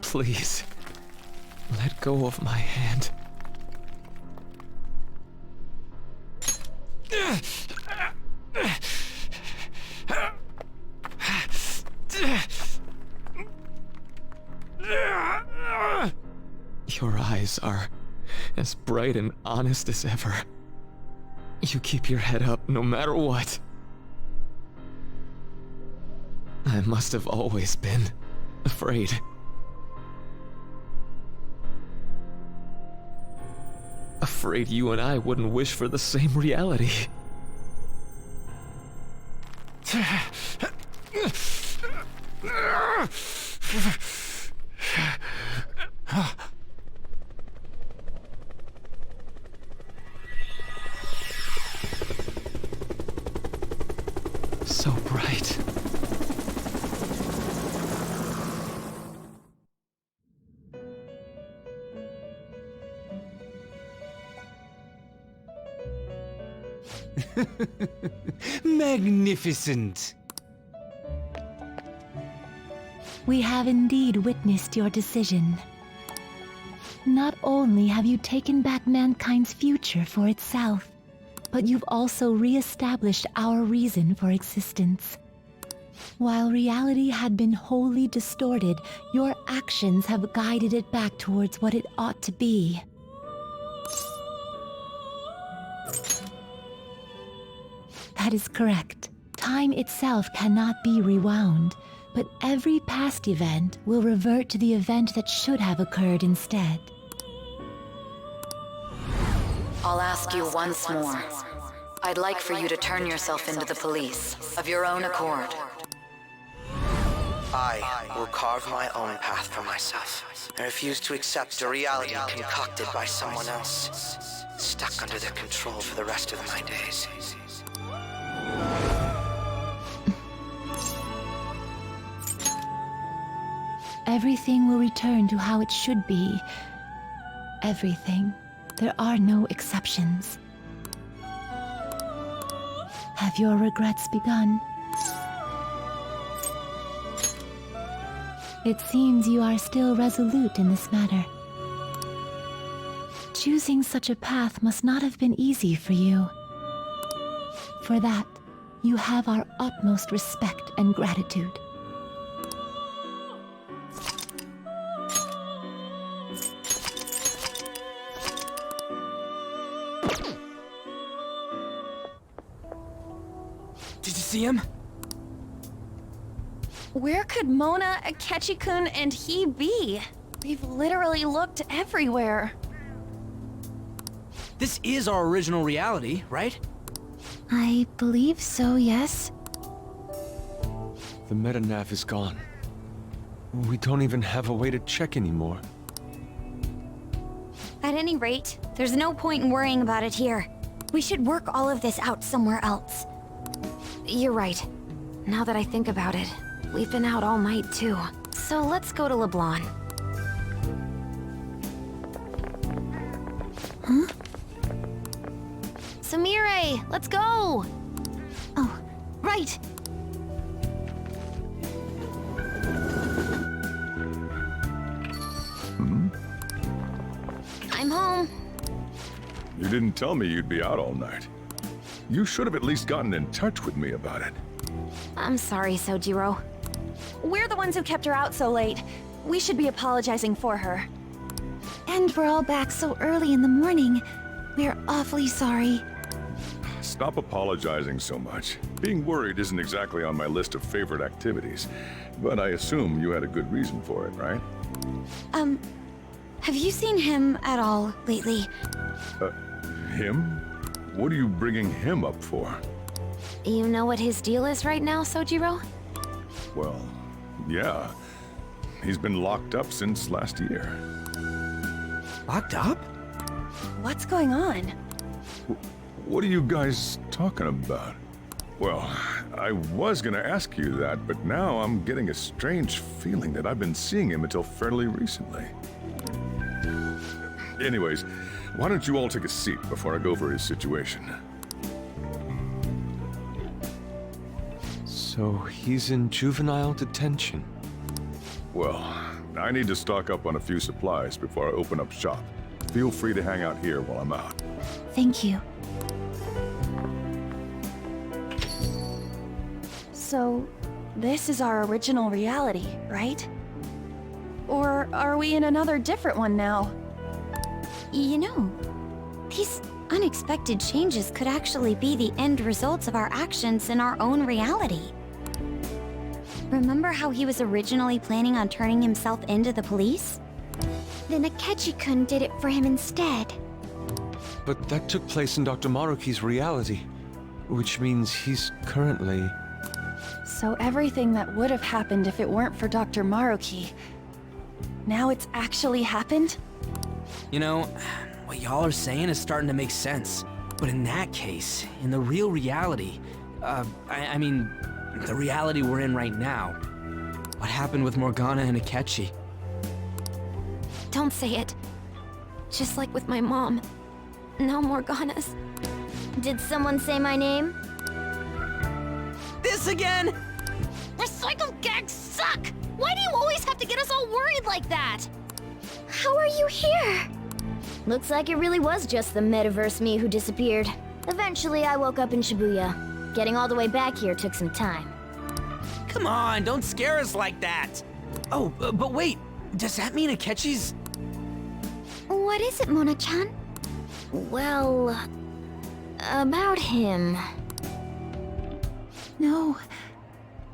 Please, let go of my hand. Your eyes are as bright and honest as ever. You keep your head up no matter what. I must have always been afraid. Afraid you and I wouldn't wish for the same reality. So bright. Magnificent! We have indeed witnessed your decision. Not only have you taken back mankind's future for itself, but you've also re-established our reason for existence. While reality had been wholly distorted, your actions have guided it back towards what it ought to be. That is correct. Time itself cannot be rewound, but every past event will revert to the event that should have occurred instead. I'll ask you once more. I'd like for you to turn yourself into the police, of your own accord. I will carve my own path for myself. I refuse to accept a reality concocted by someone else, stuck under their control for the rest of my days. Everything will return to how it should be. Everything. There are no exceptions. Have your regrets begun? It seems you are still resolute in this matter. Choosing such a path must not have been easy for you. For that, you have our utmost respect and gratitude. Did you see him? Where could Mona, Akechi-kun, and he be? We've literally looked everywhere. This is our original reality, right? I believe so, yes. The metanav is gone. We don't even have a way to check anymore. At any rate, there's no point in worrying about it here. We should work all of this out somewhere else. You're right. Now that I think about it, we've been out all night too. So let's go to LeBlanc. Huh? Sumire, let's go! Oh, Right! I'm home. You didn't tell me you'd be out all night. You should have at least gotten in touch with me about it. I'm sorry, Sojiro. We're the ones who kept her out so late. We should be apologizing for her. and we're all back so early in the morning. We're awfully sorry. Stop apologizing so much. Being worried isn't exactly on my list of favorite activities, but I assume you had a good reason for it, right? Have you seen him at all lately? Him? What are you bringing him up for? You know what his deal is right now, Sojiro? Well, yeah. He's been locked up since last year. Locked up? What's going on? What are you guys talking about? Well, I was gonna ask you that, but now I'm getting a strange feeling that I've been seeing him until fairly recently. Anyways, why don't you all take a seat before I go over his situation? So he's in juvenile detention. Well, I need to stock up on a few supplies before I open up shop. Feel free to hang out here while I'm out. Thank you. So, this is our original reality, right? Or are we in another different one now? You know, these unexpected changes could actually be the end results of our actions in our own reality. Remember how he was originally planning on turning himself into the police? Then Akechi-kun did it for him instead. But that took place in Dr. Maruki's reality, which means he's currently... So everything that would have happened if it weren't for Dr. Maruki, now it's actually happened? You know, what y'all are saying is starting to make sense. But in that case, in the real reality, I mean, the reality we're in right now, what happened with Morgana and Akechi? Don't say it. Just like with my mom. Now Morgana's. Did someone say my name? This again? Recycled gags suck! Why do you always have to get us all worried like that? How are you here? Looks like it really was just the metaverse me who disappeared. Eventually, I woke up in Shibuya. Getting all the way back here took some time. Come on, don't scare us like that! Oh, but wait, does that mean Akechi's... What is it, Mona-chan? Well... about him. No.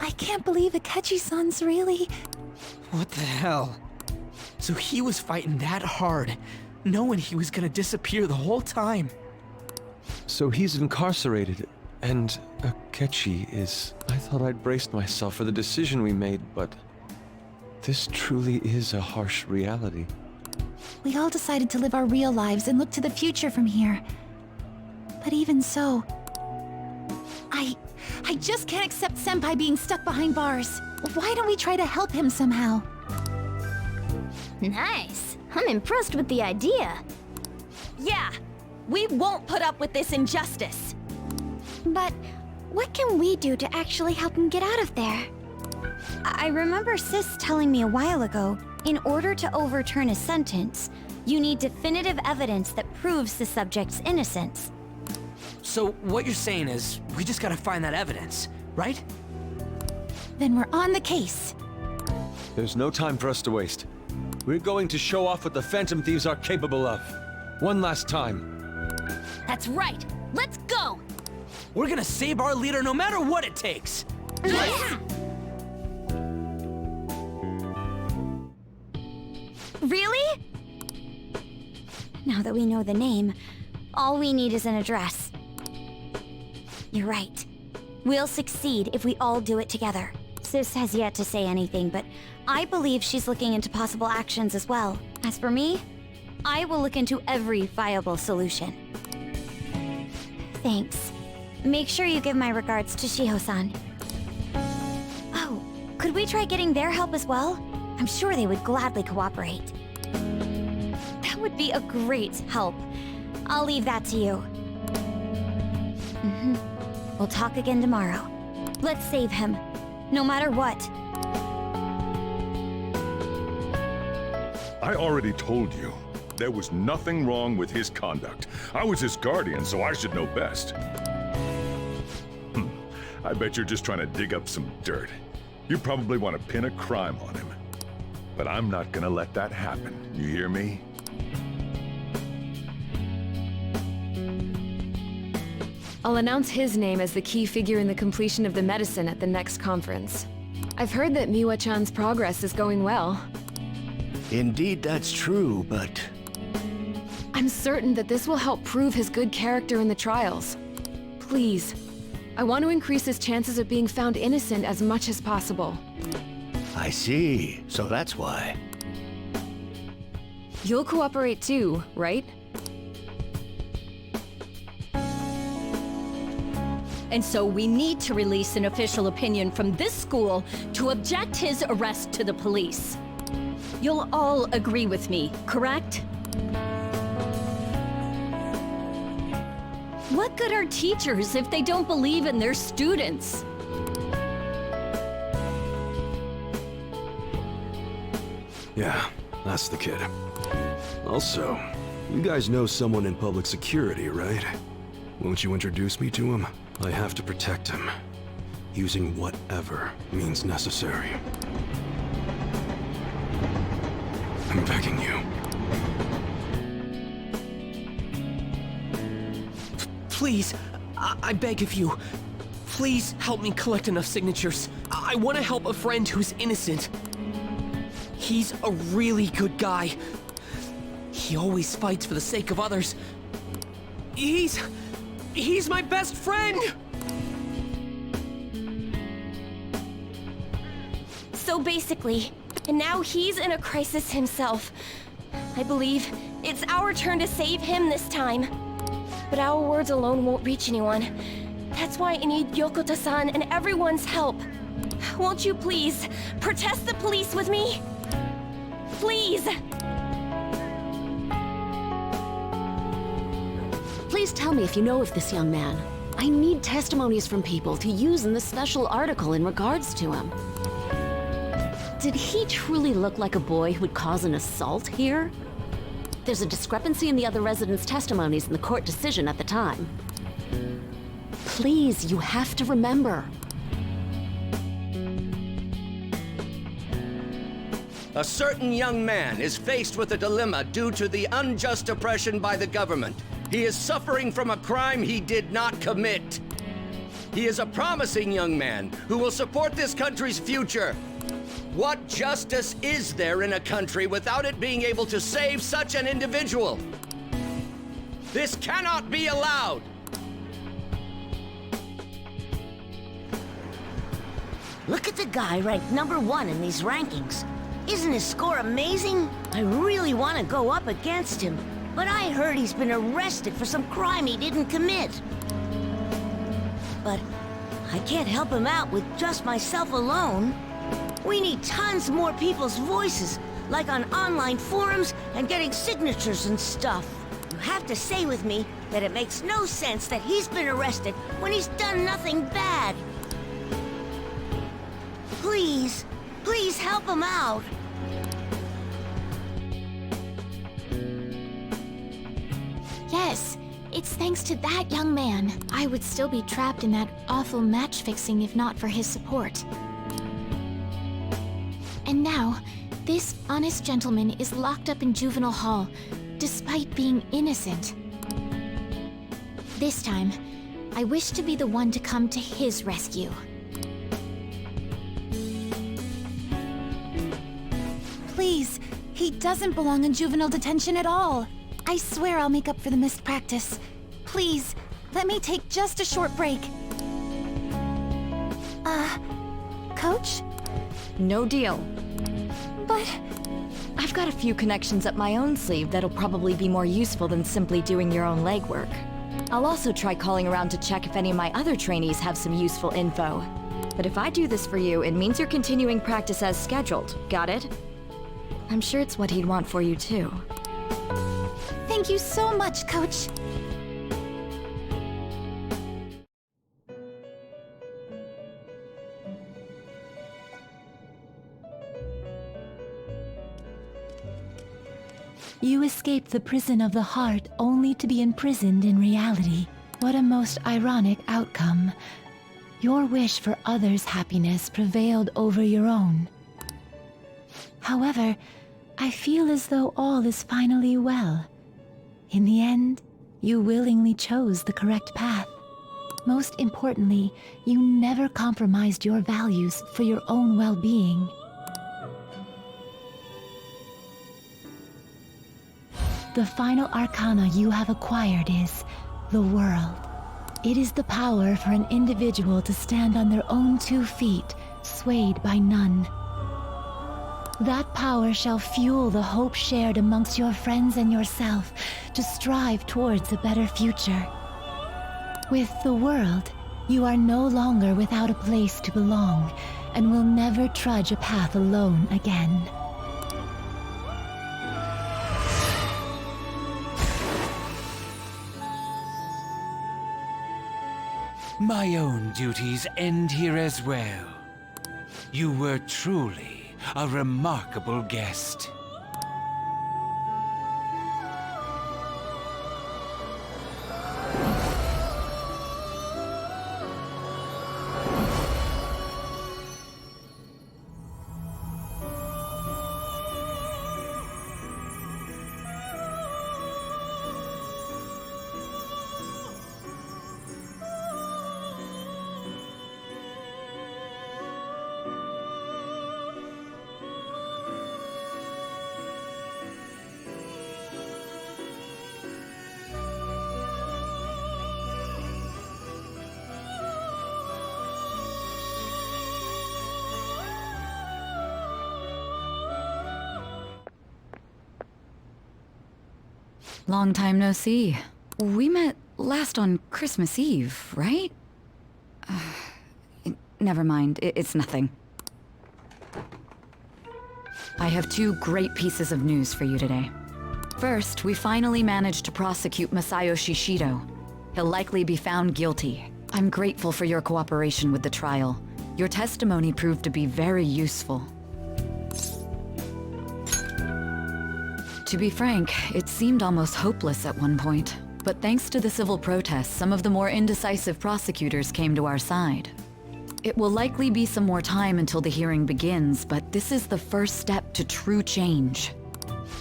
I can't believe Akechi-san's really... What the hell? So he was fighting that hard, knowing he was gonna disappear the whole time. So he's incarcerated, and Akechi is... I thought I'd braced myself for the decision we made, but... this truly is a harsh reality. We all decided to live our real lives and look to the future from here. But even so... I just can't accept Senpai being stuck behind bars. Why don't we try to help him somehow? Nice. I'm impressed with the idea. Yeah, we won't put up with this injustice. But what can we do to actually help him get out of there? I remember Sis telling me a while ago, in order to overturn a sentence, you need definitive evidence that proves the subject's innocence. So what you're saying is, we just gotta find that evidence, right? Then we're on the case. There's no time for us to waste. We're going to show off what the Phantom Thieves are capable of. One last time. That's right. Let's go! We're gonna save our leader no matter what it takes! Yeah! Really? Now that we know the name, all we need is an address. You're right. We'll succeed if we all do it together. Sis has yet to say anything, but I believe she's looking into possible actions as well. As for me, I will look into every viable solution. Thanks. Make sure you give my regards to Shiho-san. Oh, could we try getting their help as well? I'm sure they would gladly cooperate. That would be a great help. I'll leave that to you. We'll talk again tomorrow. Let's save him, no matter what. I already told you. There was nothing wrong with his conduct. I was his guardian, so I should know best. I bet you're just trying to dig up some dirt. You probably want to pin a crime on him. But I'm not gonna let that happen. You hear me? I'll announce his name as the key figure in the completion of the medicine at the next conference. I've heard that Miwa-chan's progress is going well. Indeed, that's true, but... I'm certain that this will help prove his good character in the trials. Please, I want to increase his chances of being found innocent as much as possible. I see. So that's why. You'll cooperate too, right? And so we need to release an official opinion from this school to object his arrest to the police. You'll all agree with me, correct? What good are teachers if they don't believe in their students? Yeah, that's the kid. Also, you guys know someone in public security, right? Won't you introduce me to him? I have to protect him, using whatever means necessary. I'm begging you. Please, I beg of you. Please help me collect enough signatures. I want to help a friend who's innocent. He's a really good guy. He always fights for the sake of others. He's my best friend! So basically, and now he's in a crisis himself. I believe it's our turn to save him this time. But our words alone won't reach anyone. That's why I need Yokota-san and everyone's help. Won't you please protest the police with me? Please! Please tell me if you know of this young man. I need testimonies from people to use in the special article in regards to him. Did he truly look like a boy who would cause an assault here? There's a discrepancy in the other residents' testimonies in the court decision at the time. Please, you have to remember. A certain young man is faced with a dilemma due to the unjust oppression by the government. He is suffering from a crime he did not commit. He is a promising young man who will support this country's future. What justice is there in a country without it being able to save such an individual? This cannot be allowed! Look at the guy ranked #1 in these rankings. Isn't his score amazing? I really want to go up against him, but I heard he's been arrested for some crime he didn't commit. But I can't help him out with just myself alone. We need tons more people's voices, like on online forums and getting signatures and stuff. You have to say with me that it makes no sense that he's been arrested when he's done nothing bad. Please, please help him out. Yes, it's thanks to that young man. I would still be trapped in that awful match fixing if not for his support. And now, this honest gentleman is locked up in juvenile hall, despite being innocent. This time, I wish to be the one to come to his rescue. Please, he doesn't belong in juvenile detention at all. I swear I'll make up for the missed practice. Please, let me take just a short break. Coach? No deal. But... I've got a few connections up my own sleeve that'll probably be more useful than simply doing your own legwork. I'll also try calling around to check if any of my other trainees have some useful info. But if I do this for you, it means you're continuing practice as scheduled. Got it? I'm sure it's what he'd want for you too. Thank you so much, Coach. You escaped the prison of the heart only to be imprisoned in reality. What a most ironic outcome. Your wish for others' happiness prevailed over your own. However, I feel as though all is finally well. In the end, you willingly chose the correct path. Most importantly, you never compromised your values for your own well-being. The final arcana you have acquired is the world. It is the power for an individual to stand on their own 2 feet, swayed by none. That power shall fuel the hope shared amongst your friends and yourself to strive towards a better future. With the world, you are no longer without a place to belong, and will never trudge a path alone again. My own duties end here as well. You were truly a remarkable guest. Long time no see. We met last on Christmas Eve, right? Never mind, it's nothing. I have 2 great pieces of news for you today. First, we finally managed to prosecute Masayoshi Shido. He'll likely be found guilty. I'm grateful for your cooperation with the trial. Your testimony proved to be very useful. To be frank, it seemed almost hopeless at one point. But thanks to the civil protests, some of the more indecisive prosecutors came to our side. It will likely be some more time until the hearing begins, but this is the first step to true change.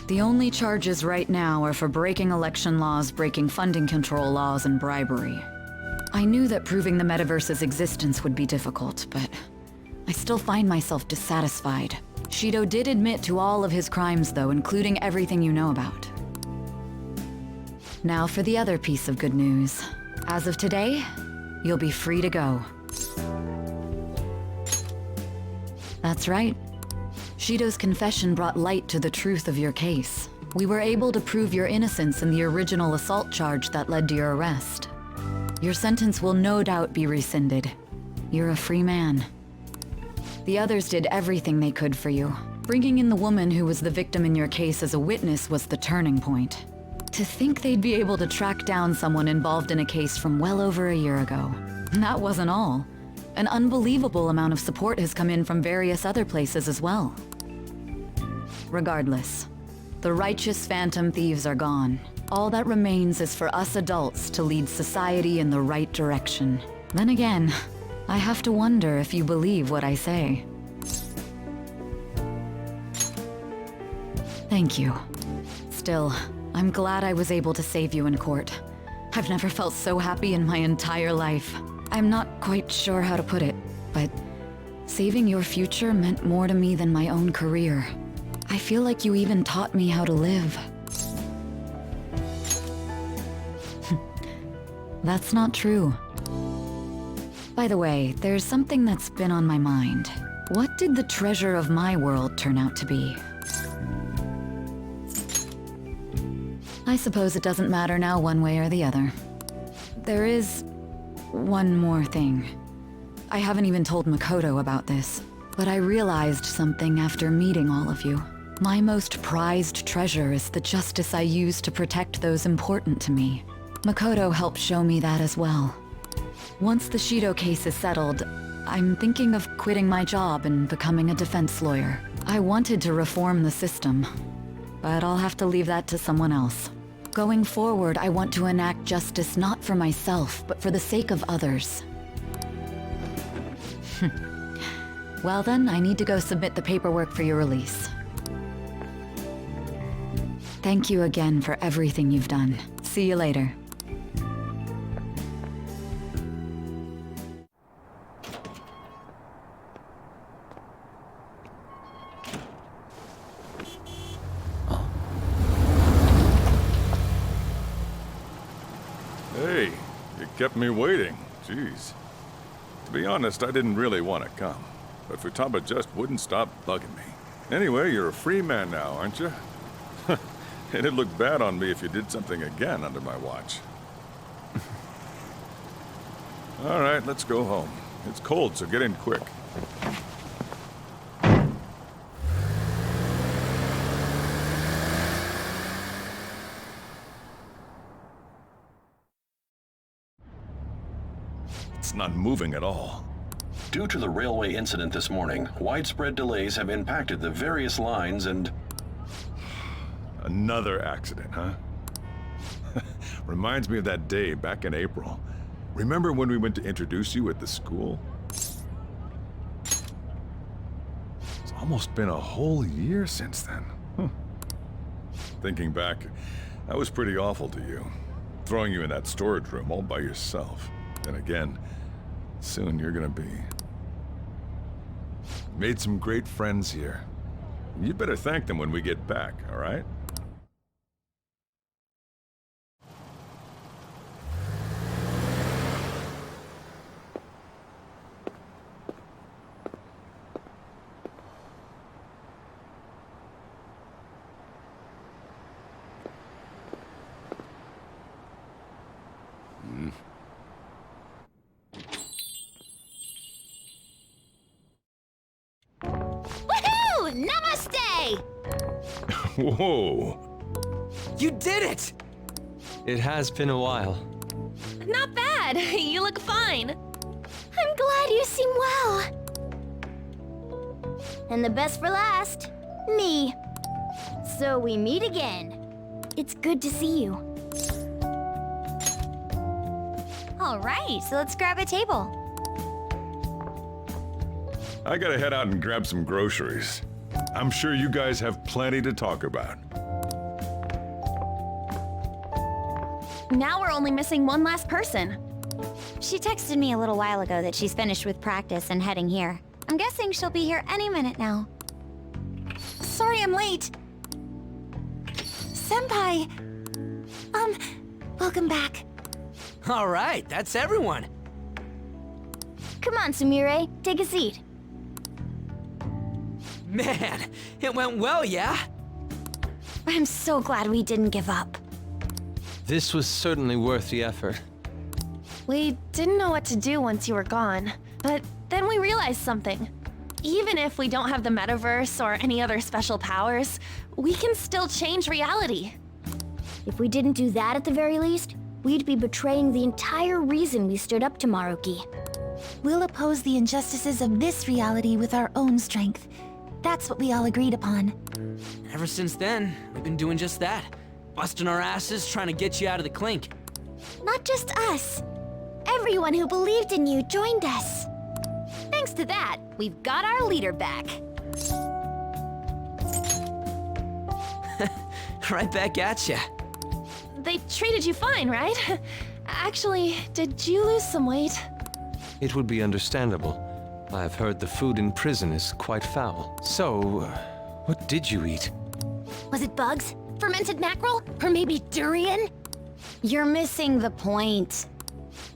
The only charges right now are for breaking election laws, breaking funding control laws, and bribery. I knew that proving the metaverse's existence would be difficult, but I still find myself dissatisfied. Shido did admit to all of his crimes, though, including everything you know about. Now for the other piece of good news. As of today, you'll be free to go. That's right. Shido's confession brought light to the truth of your case. We were able to prove your innocence in the original assault charge that led to your arrest. Your sentence will no doubt be rescinded. You're a free man. The others did everything they could for you. Bringing in the woman who was the victim in your case as a witness was the turning point. To think they'd be able to track down someone involved in a case from well over a year ago. That wasn't all. An unbelievable amount of support has come in from various other places as well. Regardless, the righteous phantom thieves are gone. All that remains is for us adults to lead society in the right direction. Then again, I have to wonder if you believe what I say. Thank you. Still, I'm glad I was able to save you in court. I've never felt so happy in my entire life. I'm not quite sure how to put it, but saving your future meant more to me than my own career. I feel like you even taught me how to live. That's not true. By the way, there's something that's been on my mind. What did the treasure of my world turn out to be? I suppose it doesn't matter now one way or the other. There is one more thing. I haven't even told Makoto about this, but I realized something after meeting all of you. My most prized treasure is the justice I use to protect those important to me. Makoto helped show me that as well. Once the Shido case is settled, I'm thinking of quitting my job and becoming a defense lawyer. I wanted to reform the system, but I'll have to leave that to someone else. Going forward, I want to enact justice not for myself, but for the sake of others. Well then, I need to go submit the paperwork for your release. Thank you again for everything you've done. See you later. kept me waiting. Jeez. To be honest, I didn't really want to come, but Futaba just wouldn't stop bugging me. Anyway, you're a free man now, aren't you? It'd look bad on me if you did something again under my watch. All right, let's go home. It's cold, so get in quick. It's not moving at all. Due to the railway incident this morning, widespread delays have impacted the various lines and... Another accident, huh? Reminds me of that day back in April. Remember when we went to introduce you at the school? It's almost been a whole year since then. Thinking back, I was pretty awful to you. Throwing you in that storage room all by yourself. Then again, soon you're gonna be... Made some great friends here. You'd better thank them when we get back, all right? Woohoo! Namaste! Whoa! You did it! It has been a while. Not bad. You look fine. I'm glad you seem well. And the best for last, me. So we meet again. It's good to see you. All right, so let's grab a table. I gotta head out and grab some groceries. I'm sure you guys have plenty to talk about. Now we're only missing one last person. She texted me a little while ago that she's finished with practice and heading here. I'm guessing she'll be here any minute now. Sorry I'm late. Senpai! Welcome back. All right, that's everyone. Come on, Sumire, take a seat. Man, it went well, yeah? I'm so glad we didn't give up. This was certainly worth the effort. We didn't know what to do once you were gone, but then we realized something. Even if we don't have the metaverse or any other special powers, we can still change reality. If we didn't do that at the very least, we'd be betraying the entire reason we stood up to Maruki. We'll oppose the injustices of this reality with our own strength. That's what we all agreed upon. Ever since then, we've been doing just that. Busting our asses trying to get you out of the clink. Not just us. Everyone who believed in you joined us. Thanks to that, we've got our leader back. Right back at ya. They treated you fine, right? Actually, did you lose some weight? It would be understandable. I've heard the food in prison is quite foul. So, what did you eat? Was it bugs? Fermented mackerel? Or maybe durian? You're missing the point.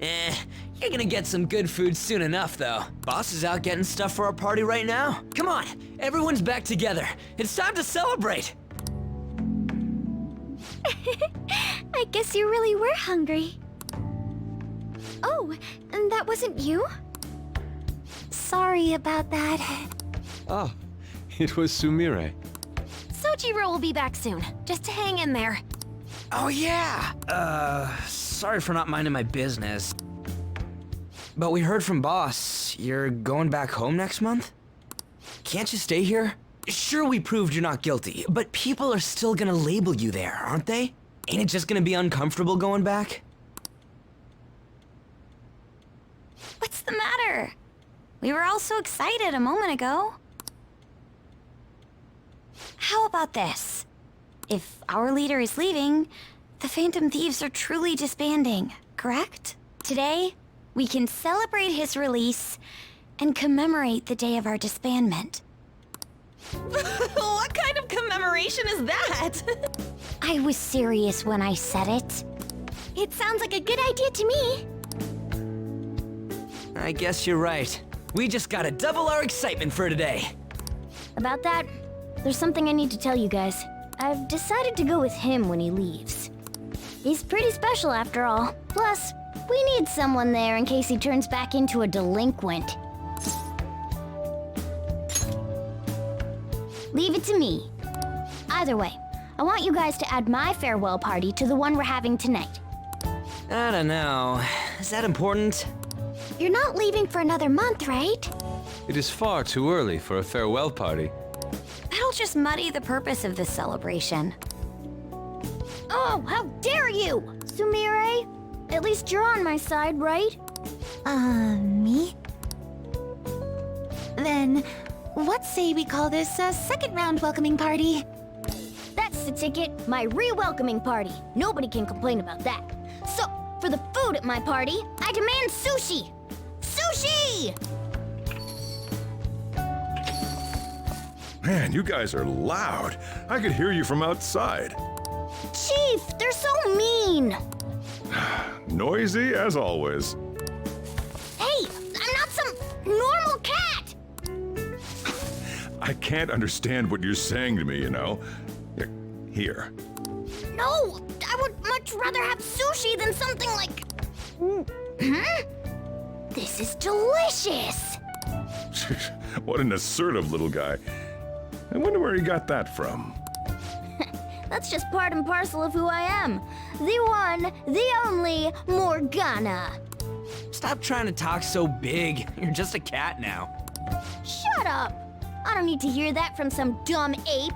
You're gonna get some good food soon enough, though. Boss is out getting stuff for our party right now. Come on, everyone's back together. It's time to celebrate. I guess you really were hungry. Oh, and that wasn't you? Sorry about that. Ah, it was Sumire. Sojiro will be back soon. Just hang in there. Oh yeah! Sorry for not minding my business. But we heard from Boss, you're going back home next month? Can't you stay here? Sure, we proved you're not guilty, but people are still gonna label you there, aren't they? Ain't it just gonna be uncomfortable going back? What's the matter? We were all so excited a moment ago. How about this? If our leader is leaving, the Phantom Thieves are truly disbanding, correct? Today, we can celebrate his release and commemorate the day of our disbandment. What kind of commemoration is that? I was serious when I said it. It sounds like a good idea to me. I guess you're right. We just gotta double our excitement for today. About that, there's something I need to tell you guys. I've decided to go with him when he leaves. He's pretty special after all. Plus, we need someone there in case he turns back into a delinquent. Leave it to me. Either way, I want you guys to add my farewell party to the one we're having tonight. I don't know. Is that important? You're not leaving for another month, right? It is far too early for a farewell party. That'll just muddy the purpose of this celebration. Oh, how dare you! Sumire, at least you're on my side, right? Me? Then, what say we call this a second round welcoming party? That's the ticket, my re-welcoming party. Nobody can complain about that. So, for the food at my party, I demand sushi! Sushi! Man, you guys are loud. I could hear you from outside. Chief, they're so mean! Noisy as always. Hey, I'm not some normal cat! I can't understand what you're saying to me, you know. Here. No, I would much rather have sushi than something like... This is delicious! What an assertive little guy. I wonder where he got that from. That's just part and parcel of who I am. The one, the only Morgana. Stop trying to talk so big. You're just a cat now. Shut up! I don't need to hear that from some dumb ape.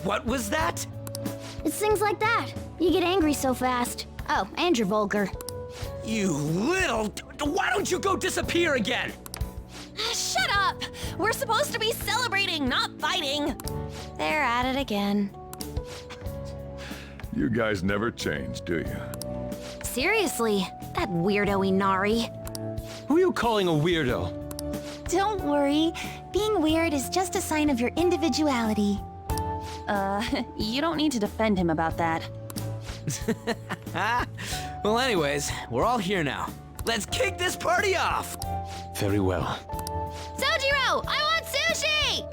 What was that? It's things like that. You get angry so fast. Oh, and you're vulgar. You little... Why don't you go disappear again? Shut up! We're supposed to be celebrating, not fighting! They're at it again. You guys never change, do you? Seriously, that weirdo Inari. Who are you calling a weirdo? Don't worry. Being weird is just a sign of your individuality. You don't need to defend him about that. Well, anyways, we're all here now. Let's kick this party off! Very well. Sojiro, I want sushi!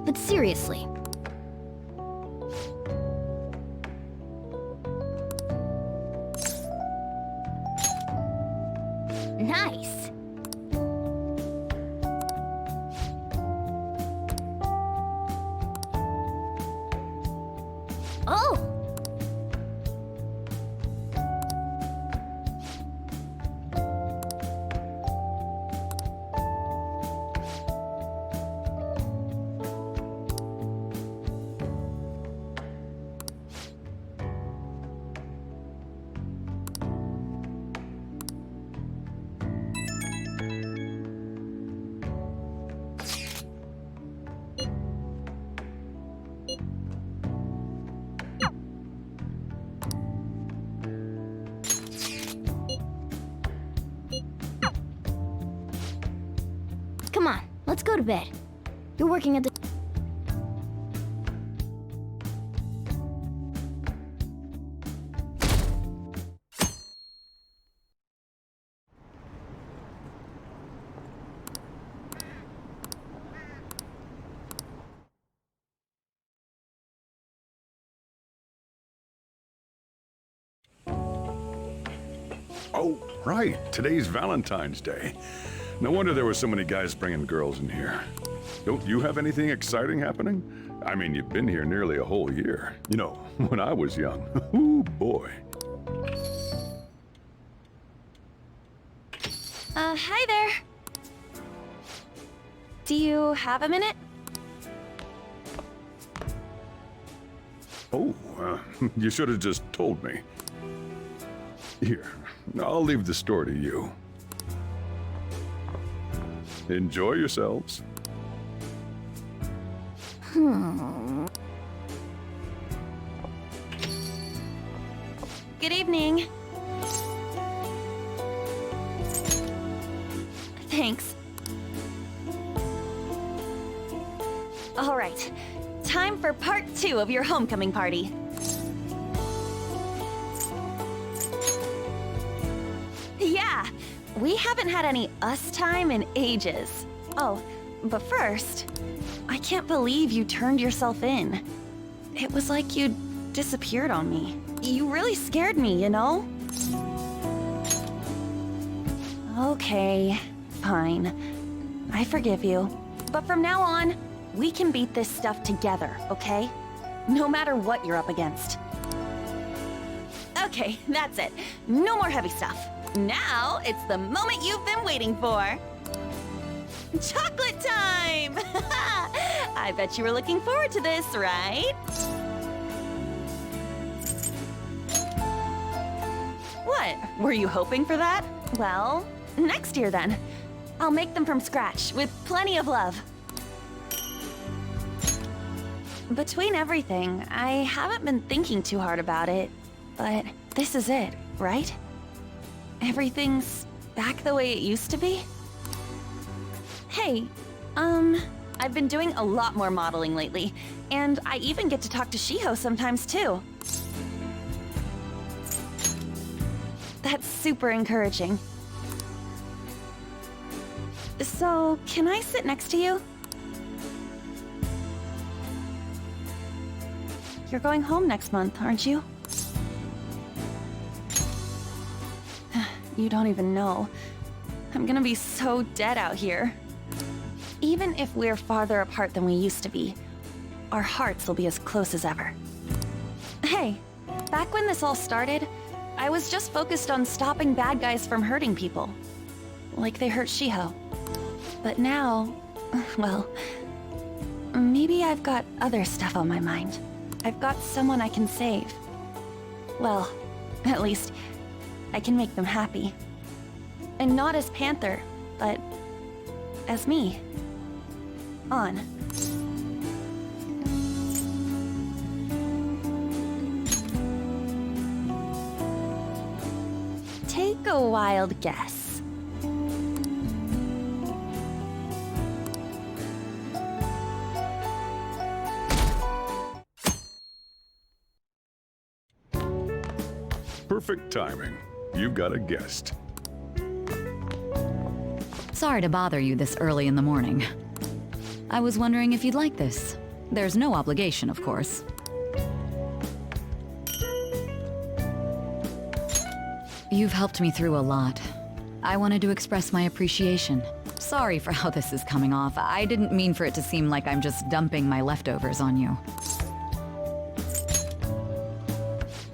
But seriously. Nice. Oh! Come on, let's go to bed. You're working at the... Oh, right. Today's Valentine's Day. No wonder there were so many guys bringing girls in here. Don't you have anything exciting happening? I mean, you've been here nearly a whole year. You know, when I was young. Ooh, boy. Hi there. Do you have a minute? Oh, you should have just told me. Here, I'll leave the store to you. Enjoy yourselves. Good evening. Thanks. All right, time for part 2 of your homecoming party. Yeah, we haven't had any us time in ages. Oh, but first, I can't believe you turned yourself in. It was like you disappeared on me. You really scared me, you know? Okay, fine. I forgive you. But from now on, we can beat this stuff together, okay? No matter what you're up against. Okay, that's it. No more heavy stuff. Now, it's the moment you've been waiting for. Chocolate time! I bet you were looking forward to this, right? What? Were you hoping for that? Well, next year then. I'll make them from scratch, with plenty of love. Between everything, I haven't been thinking too hard about it, but this is it, right? Everything's back the way it used to be? Hey, I've been doing a lot more modeling lately, and I even get to talk to Shiho sometimes too. That's super encouraging. So, can I sit next to you? You're going home next month, aren't you? You don't even know. I'm gonna be so dead out here. Even if we're farther apart than we used to be, our hearts will be as close as ever. Hey, back when this all started, I was just focused on stopping bad guys from hurting people. Like they hurt Shiho. But now, well, maybe I've got other stuff on my mind. I've got someone I can save. Well, at least, I can make them happy. And not as Panther, but as me. On. Take a wild guess. Perfect timing. You've got a guest. Sorry to bother you this early in the morning. I was wondering if you'd like this. There's no obligation, of course. You've helped me through a lot. I wanted to express my appreciation. Sorry for how this is coming off. I didn't mean for it to seem like I'm just dumping my leftovers on you.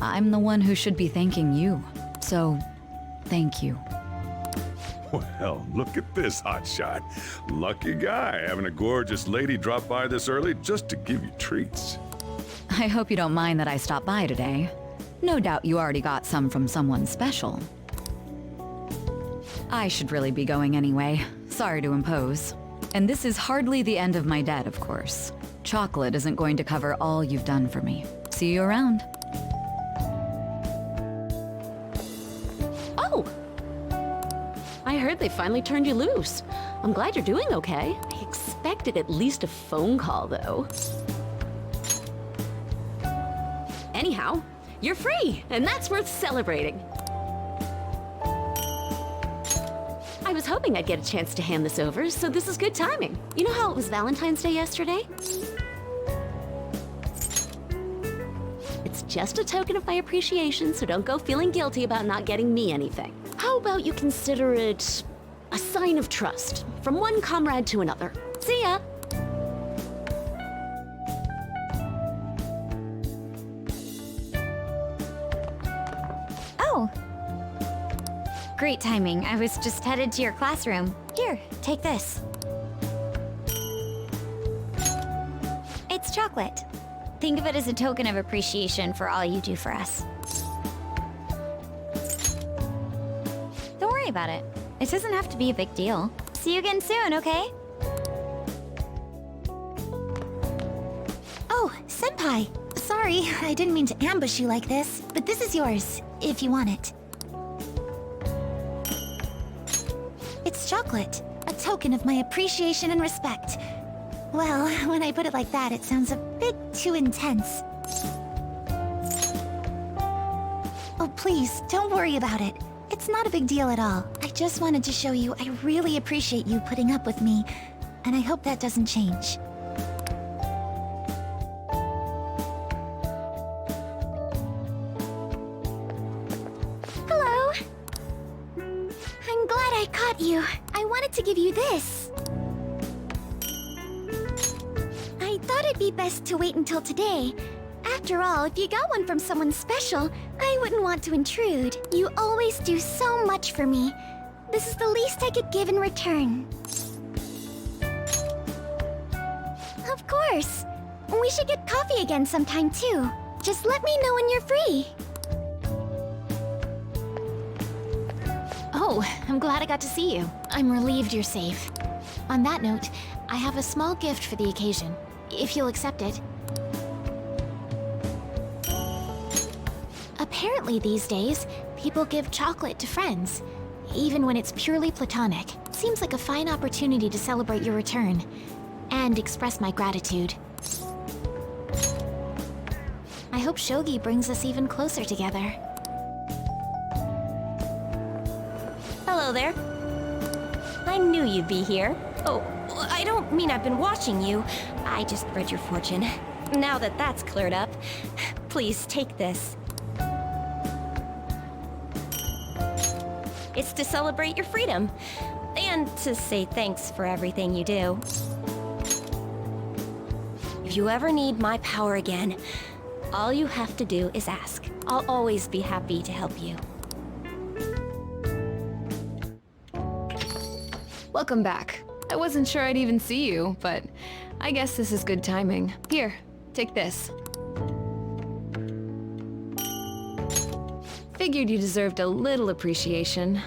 I'm the one who should be thanking you. So, thank you. Well, look at this hotshot. Lucky guy having a gorgeous lady drop by this early just to give you treats. I hope you don't mind that I stopped by today. No doubt you already got some from someone special. I should really be going anyway. Sorry to impose. And this is hardly the end of my debt, of course. Chocolate isn't going to cover all you've done for me. See you around. Oh! I heard they finally turned you loose. I'm glad you're doing okay. I expected at least a phone call, though. Anyhow, you're free, and that's worth celebrating. I was hoping I'd get a chance to hand this over, so this is good timing. You know how it was Valentine's Day yesterday? It's just a token of my appreciation, so don't go feeling guilty about not getting me anything. How about you consider it a sign of trust from one comrade to another? See ya! Oh. Great timing. I was just headed to your classroom. Here, take this. It's chocolate. Think of it as a token of appreciation for all you do for us. Don't worry about it. It doesn't have to be a big deal. See you again soon, okay? Oh, Senpai! Sorry, I didn't mean to ambush you like this, but this is yours, if you want it. It's chocolate. token of my appreciation and respect. Well, when I put it like that, it sounds a bit too intense. Oh, please, don't worry about it. It's not a big deal at all. I just wanted to show you I really appreciate you putting up with me, and I hope that doesn't change. Hello. I'm glad I caught you. I wanted to give you this. I thought it'd be best to wait until today. After all, if you got one from someone special, I wouldn't want to intrude. You always do so much for me. This is the least I could give in return. Of course. We should get coffee again sometime too. Just let me know when you're free. Oh, I'm glad I got to see you. I'm relieved you're safe. On that note, I have a small gift for the occasion, if you'll accept it. Apparently these days, people give chocolate to friends, even when it's purely platonic. Seems like a fine opportunity to celebrate your return, and express my gratitude. I hope Shogi brings us even closer together. Hello there. I knew you'd be here. Oh, I don't mean I've been watching you. I just read your fortune. Now that that's cleared up, please take this. It's to celebrate your freedom, and to say thanks for everything you do. If you ever need my power again, all you have to do is ask. I'll always be happy to help you. Welcome back. I wasn't sure I'd even see you, but I guess this is good timing. Here, take this. Figured you deserved a little appreciation.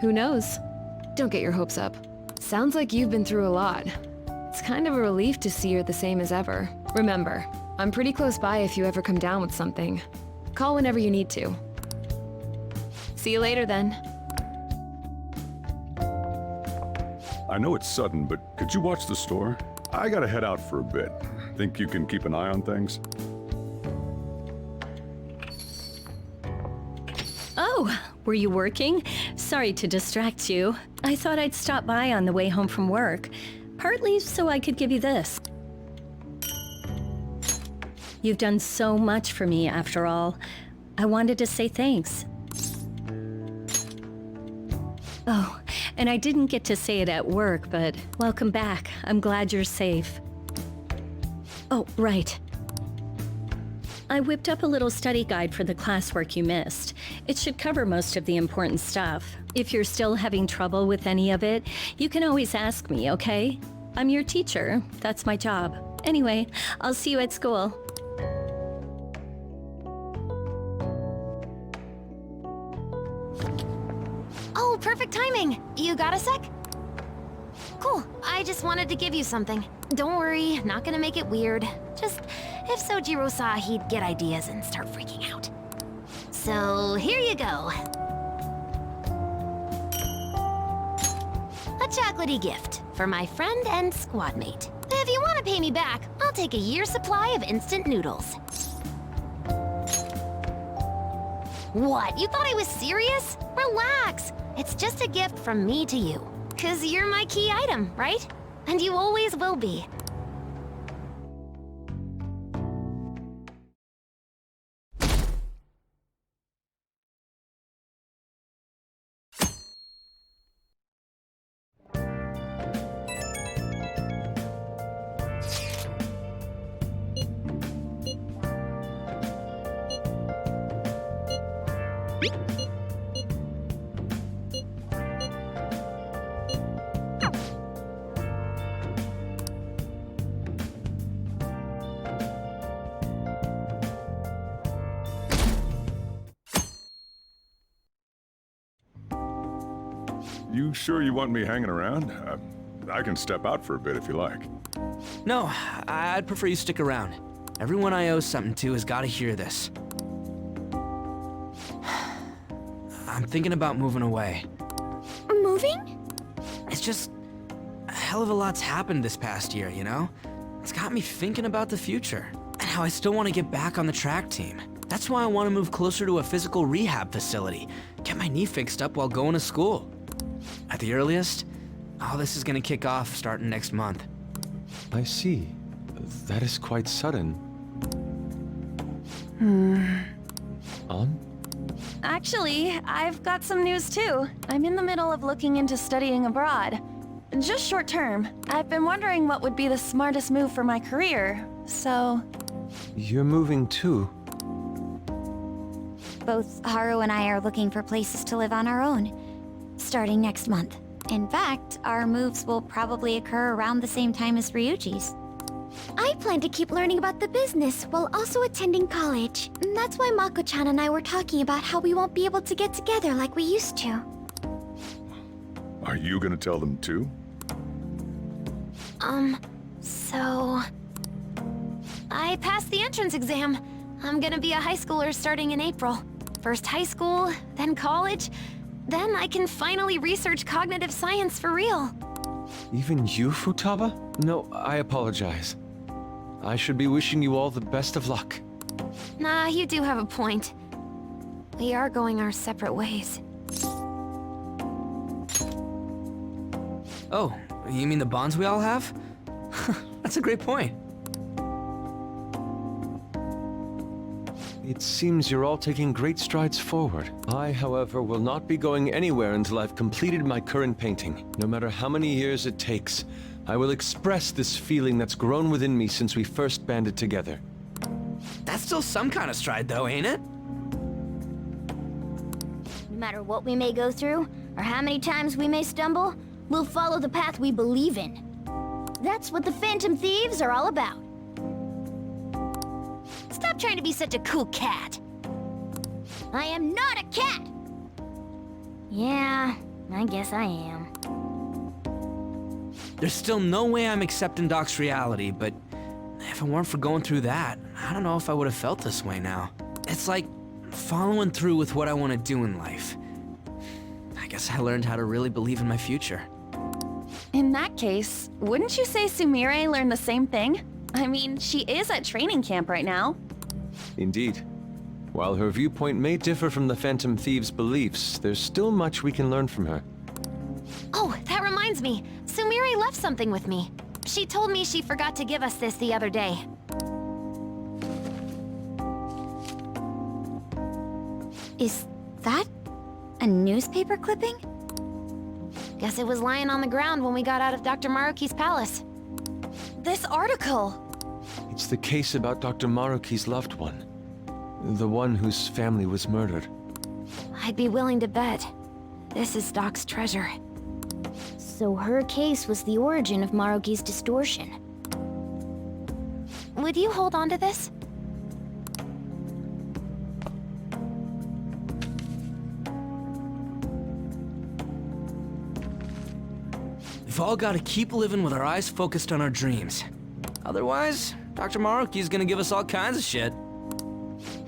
Who knows? Don't get your hopes up. Sounds like you've been through a lot. It's kind of a relief to see you're the same as ever. Remember, I'm pretty close by if you ever come down with something. Call whenever you need to. See you later then. I know it's sudden, but could you watch the store? I gotta head out for a bit. Think you can keep an eye on things? Oh, were you working? Sorry to distract you. I thought I'd stop by on the way home from work, partly so I could give you this. You've done so much for me, after all. I wanted to say thanks. Oh, and I didn't get to say it at work, but welcome back. I'm glad you're safe. Oh, right. I whipped up a little study guide for the classwork you missed. It should cover most of the important stuff. If you're still having trouble with any of it, you can always ask me, okay? I'm your teacher. That's my job. Anyway, I'll see you at school. Oh, perfect timing! You got a sec? Cool. I just wanted to give you something. Don't worry, not gonna make it weird. Just, if Sojiro saw, he'd get ideas and start freaking out. So, here you go. A chocolatey gift for my friend and squad mate. If you want to pay me back, I'll take a year's supply of instant noodles. What? You thought I was serious? Relax. It's just a gift from me to you. 'Cause you're my key item, right? And you always will be. You sure you want me hanging around? I can step out for a bit if you like. No, I'd prefer you stick around. Everyone I owe something to has got to hear this. I'm thinking about moving away. Moving? It's just a hell of a lot's happened this past year, you know? It's got me thinking about the future and how I still want to get back on the track team. That's why I want to move closer to a physical rehab facility, get my knee fixed up while going to school. At the earliest, all this is going to kick off starting next month. I see. That is quite sudden. On? Actually, I've got some news too. I'm in the middle of looking into studying abroad. Just short term. I've been wondering what would be the smartest move for my career, so... You're moving too. Both Haru and I are looking for places to live on our own, starting next month. In fact, our moves will probably occur around the same time as Ryuji's. I plan to keep learning about the business while also attending college. And that's why Mako-chan and I were talking about how we won't be able to get together like we used to. Are you gonna tell them too? So... I passed the entrance exam. I'm gonna be a high schooler starting in April. First high school, then college, then I can finally research cognitive science for real. Even you, Futaba? No, I apologize. I should be wishing you all the best of luck. Nah, you do have a point. We are going our separate ways. Oh, you mean the bonds we all have? That's a great point. It seems you're all taking great strides forward. I, however, will not be going anywhere until I've completed my current painting. No matter how many years it takes, I will express this feeling that's grown within me since we first banded together. That's still some kind of stride though, ain't it? No matter what we may go through, or how many times we may stumble, we'll follow the path we believe in. That's what the Phantom Thieves are all about. Stop trying to be such a cool cat. I am not a cat! Yeah, I guess I am. There's still no way I'm accepting Doc's reality, but if it weren't for going through that, I don't know if I would have felt this way now. It's like following through with what I want to do in life. I guess I learned how to really believe in my future. In that case, wouldn't you say Sumire learned the same thing? I mean, she is at training camp right now. Indeed. While her viewpoint may differ from the Phantom Thieves' beliefs, there's still much we can learn from her. Oh, that reminds me. Sumire left something with me. She told me she forgot to give us this the other day. Is that a newspaper clipping? Guess it was lying on the ground when we got out of Dr. Maruki's palace. This article! It's the case about Dr. Maruki's loved one. The one whose family was murdered. I'd be willing to bet this is Doc's treasure. So her case was the origin of Maruki's distortion. Would you hold on to this? We've all got to keep living with our eyes focused on our dreams. Otherwise, Dr. Maruki's gonna give us all kinds of shit.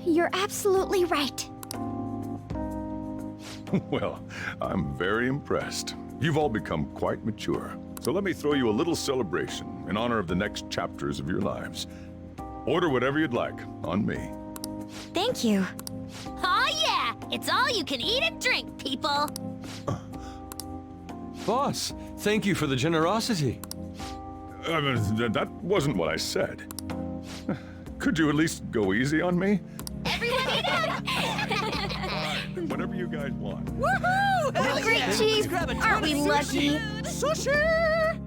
You're absolutely right. Well, I'm very impressed. You've all become quite mature. So let me throw you a little celebration in honor of the next chapters of your lives. Order whatever you'd like, on me. Thank you. Oh yeah! It's all you can eat and drink, people! Boss, thank you for the generosity. That wasn't what I said. Could you at least go easy on me? Everyone eat up! Whatever you guys want. Woohoo! Hell Great yeah. cheese! Grab a ton Aren't of we sushi. lucky? Sushi!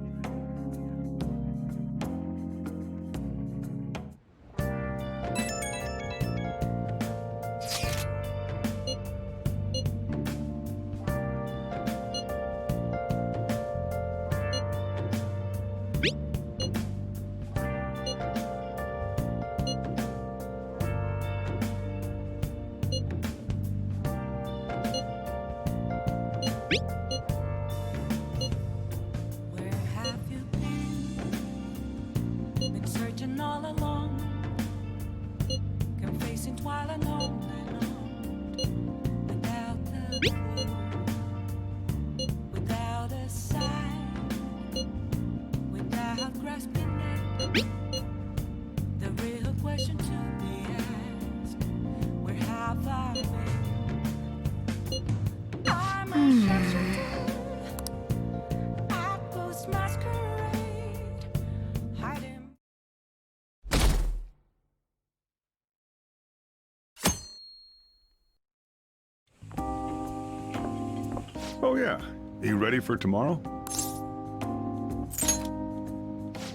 Oh yeah, you ready for tomorrow?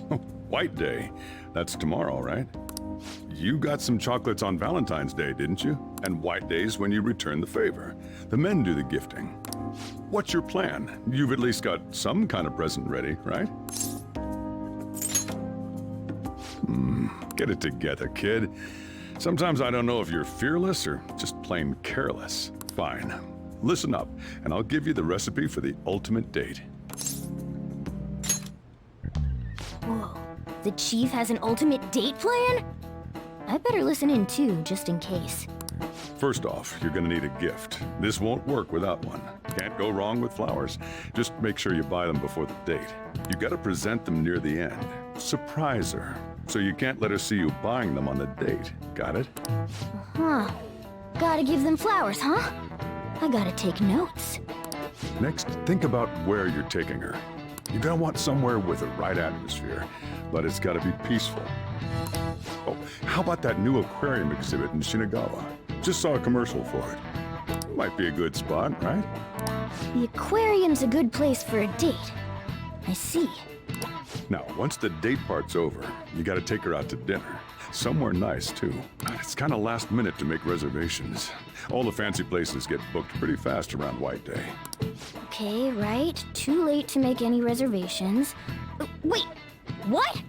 Oh, White Day. That's tomorrow, right? You got some chocolates on Valentine's Day, didn't you? And White Day's when you return the favor. The men do the gifting. What's your plan? You've at least got some kind of present ready, right? Get it together, kid. Sometimes I don't know if you're fearless or just plain careless. Fine. Listen up, and I'll give you the recipe for the ultimate date. Whoa. The chief has an ultimate date plan? I better listen in too, just in case. First off, you're gonna need a gift. This won't work without one. Can't go wrong with flowers. Just make sure you buy them before the date. You gotta present them near the end. Surprise her. So you can't let her see you buying them on the date. Got it? Huh. Gotta give them flowers, huh? I gotta take notes. Next, think about where you're taking her. You're gonna want somewhere with the right atmosphere, but it's gotta be peaceful. Oh, how about that new aquarium exhibit in Shinagawa? Just saw a commercial for it. Might be a good spot, right? The aquarium's a good place for a date. I see. Now, once the date part's over, you gotta take her out to dinner. Somewhere nice, too. It's kinda last minute to make reservations. All the fancy places get booked pretty fast around White Day. Okay, right. Too late to make any reservations. Wait! What?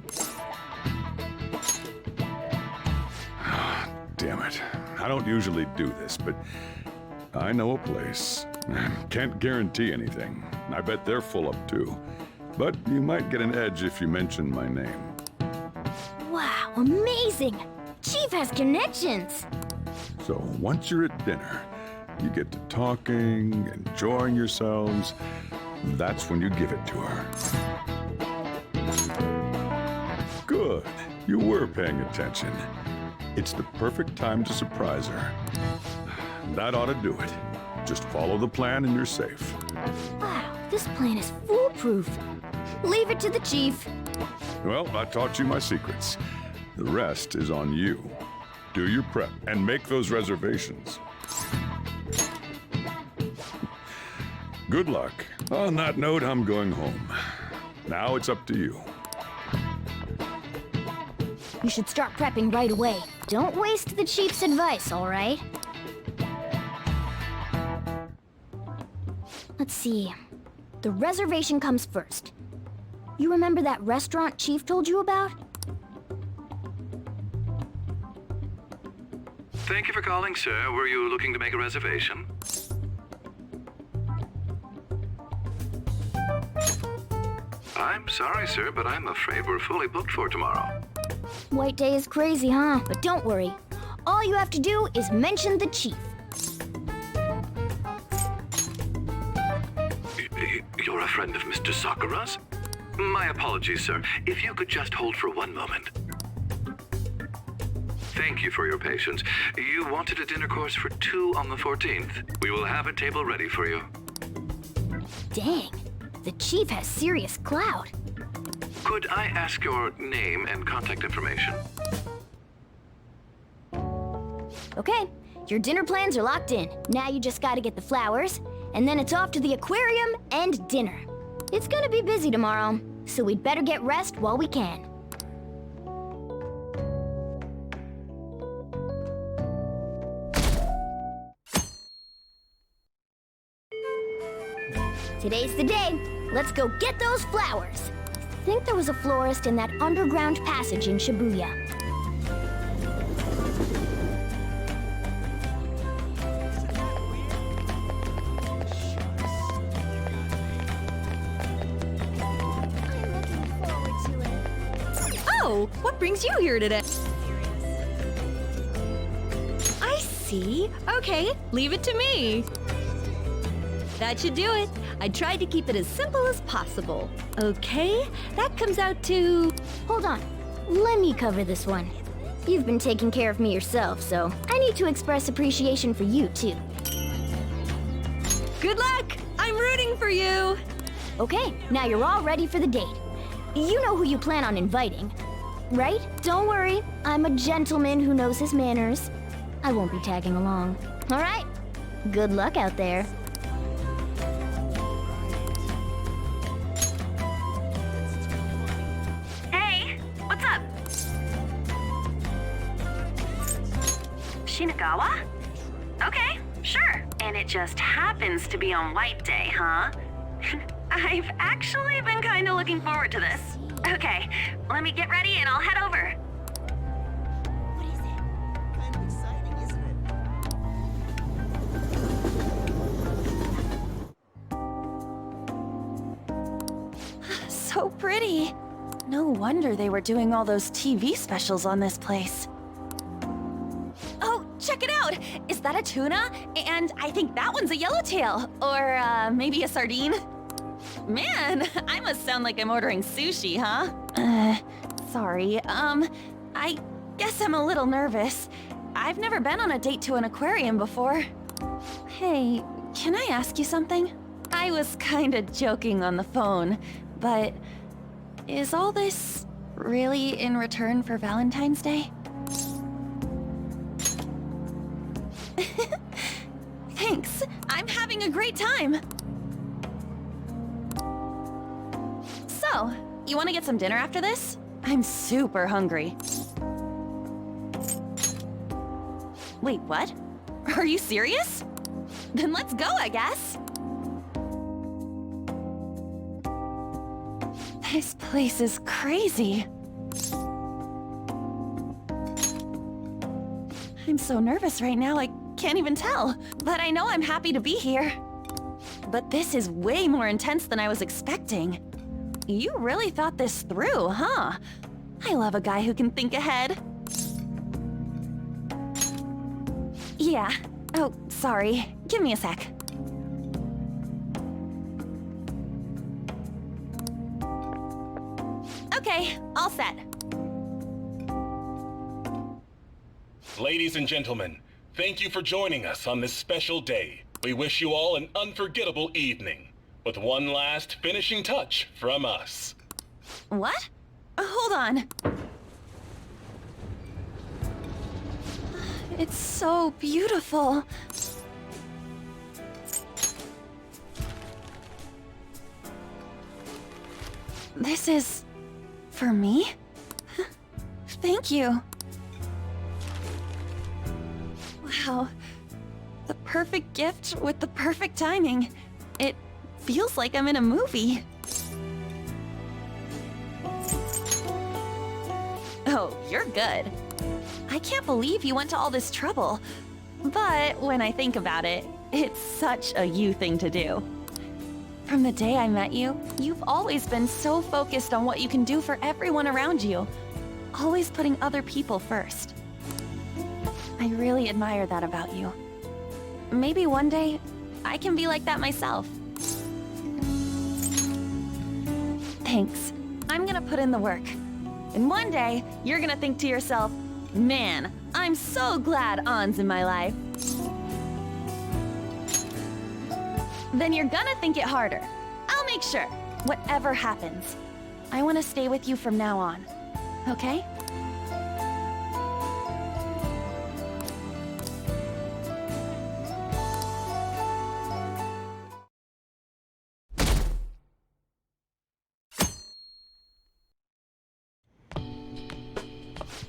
Damn it. I don't usually do this, but I know a place. Can't guarantee anything. I bet they're full up, too. But you might get an edge if you mention my name. Wow, amazing! Chief has connections! So once you're at dinner, you get to talking, enjoying yourselves. That's when you give it to her. Good. You were paying attention. It's the perfect time to surprise her. That ought to do it. Just follow the plan and you're safe. Wow, this plan is foolproof. Leave it to the chief. Well, I taught you my secrets. The rest is on you. Do your prep and make those reservations. Good luck. On that note, I'm going home. Now it's up to you. You should start prepping right away. Don't waste the chief's advice, all right? Let's see. The reservation comes first. You remember that restaurant Chief told you about? Thank you for calling, sir. Were you looking to make a reservation? I'm sorry, sir, but I'm afraid we're fully booked for tomorrow. White Day is crazy, huh? But don't worry. All you have to do is mention the chief. You're a friend of Mr. Sakura's? My apologies, sir. If you could just hold for one moment. Thank you for your patience. You wanted a dinner course for 2 on the 14th. We will have a table ready for you. Dang, the chief has serious clout. Could I ask your name and contact information? Okay, your dinner plans are locked in. Now you just gotta get the flowers, and then it's off to the aquarium and dinner. It's gonna be busy tomorrow, so we'd better get rest while we can. Today's the day. Let's go get those flowers. I think there was a florist in that underground passage in Shibuya. Oh, what brings you here today? I see. Okay, leave it to me. That should do it. I tried to keep it as simple as possible. Okay, that comes out to... Hold on. Let me cover this one. You've been taking care of me yourself, so I need to express appreciation for you, too. Good luck! I'm rooting for you! Okay, now you're all ready for the date. You know who you plan on inviting, right? Don't worry, I'm a gentleman who knows his manners. I won't be tagging along. All right? Good luck out there. Shinagawa? Okay, sure. And it just happens to be on White Day, huh? I've actually been kind of looking forward to this. Okay, let me get ready and I'll head over. So pretty. No wonder they were doing all those TV specials on this place. Oh, check it out! Is that a tuna? And I think that one's a yellowtail. Or, maybe a sardine? Man, I must sound like I'm ordering sushi, huh? Sorry, I guess I'm a little nervous. I've never been on a date to an aquarium before. Hey, can I ask you something? I was kinda joking on the phone, but is all this really in return for Valentine's Day? Thanks, I'm having a great time. So, you want to get some dinner after this? I'm super hungry. Wait, what? Are you serious? Then let's go, I guess. This place is crazy. I'm so nervous right now, I can't even tell. But I know I'm happy to be here. But this is way more intense than I was expecting. You really thought this through, huh? I love a guy who can think ahead. Yeah. Oh, sorry. Give me a sec. Okay, all set. Ladies and gentlemen, thank you for joining us on this special day. We wish you all an unforgettable evening, with one last finishing touch from us. What? Hold on. It's so beautiful. This is... for me? Thank you. Wow. The perfect gift with the perfect timing. It feels like I'm in a movie. Oh, you're good. I can't believe you went to all this trouble. But when I think about it, it's such a you thing to do. From the day I met you, you've always been so focused on what you can do for everyone around you. Always putting other people first. I really admire that about you. Maybe one day, I can be like that myself. Thanks. I'm gonna put in the work. And one day, you're gonna think to yourself, man, I'm so glad An's in my life. Then you're gonna think it harder. I'll make sure, whatever happens. I wanna stay with you from now on, okay?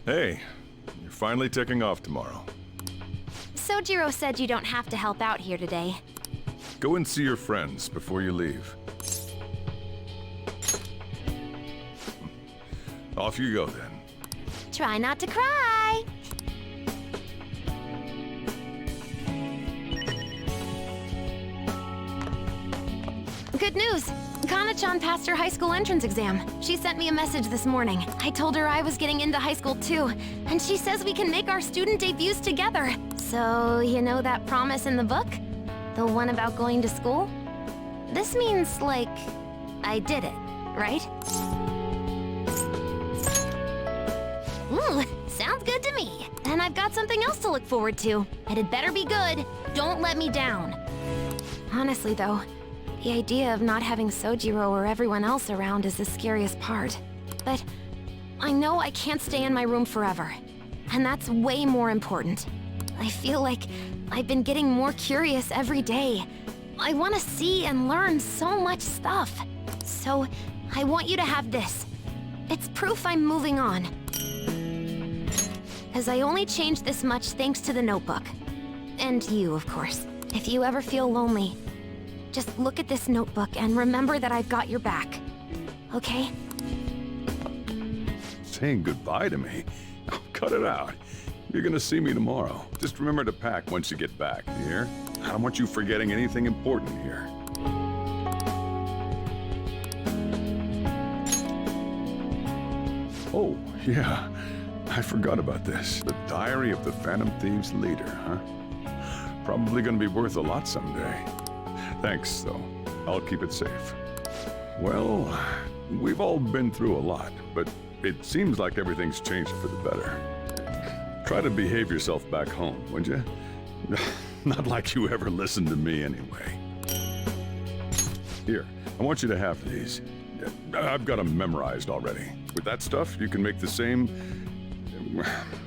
Hey, you're finally taking off tomorrow. Sojiro said you don't have to help out here today. Go and see your friends before you leave. Off you go, then. Try not to cry! Good news! Kana-chan passed her high school entrance exam. She sent me a message this morning. I told her I was getting into high school too, and she says we can make our student debuts together. So, you know that promise in the book? The one about going to school? This means, like, I did it, right? Ooh, sounds good to me. Then I've got something else to look forward to. And it better be good. Don't let me down. Honestly, though, the idea of not having Sojiro or everyone else around is the scariest part. But I know I can't stay in my room forever. And that's way more important. I feel like I've been getting more curious every day. I want to see and learn so much stuff. So, I want you to have this. It's proof I'm moving on. As I only changed this much thanks to the notebook. And you, of course. If you ever feel lonely, just look at this notebook and remember that I've got your back. Okay? Saying goodbye to me? Oh, cut it out. You're gonna see me tomorrow. Just remember to pack once you get back, you hear? I don't want you forgetting anything important here. Oh, yeah. I forgot about this. The Diary of the Phantom Thieves leader, huh? Probably gonna be worth a lot someday. Thanks, though. I'll keep it safe. Well, we've all been through a lot, but it seems like everything's changed for the better. Try to behave yourself back home, would you? Not like you ever listened to me anyway. Here, I want you to have these. I've got them memorized already. With that stuff, you can make the same...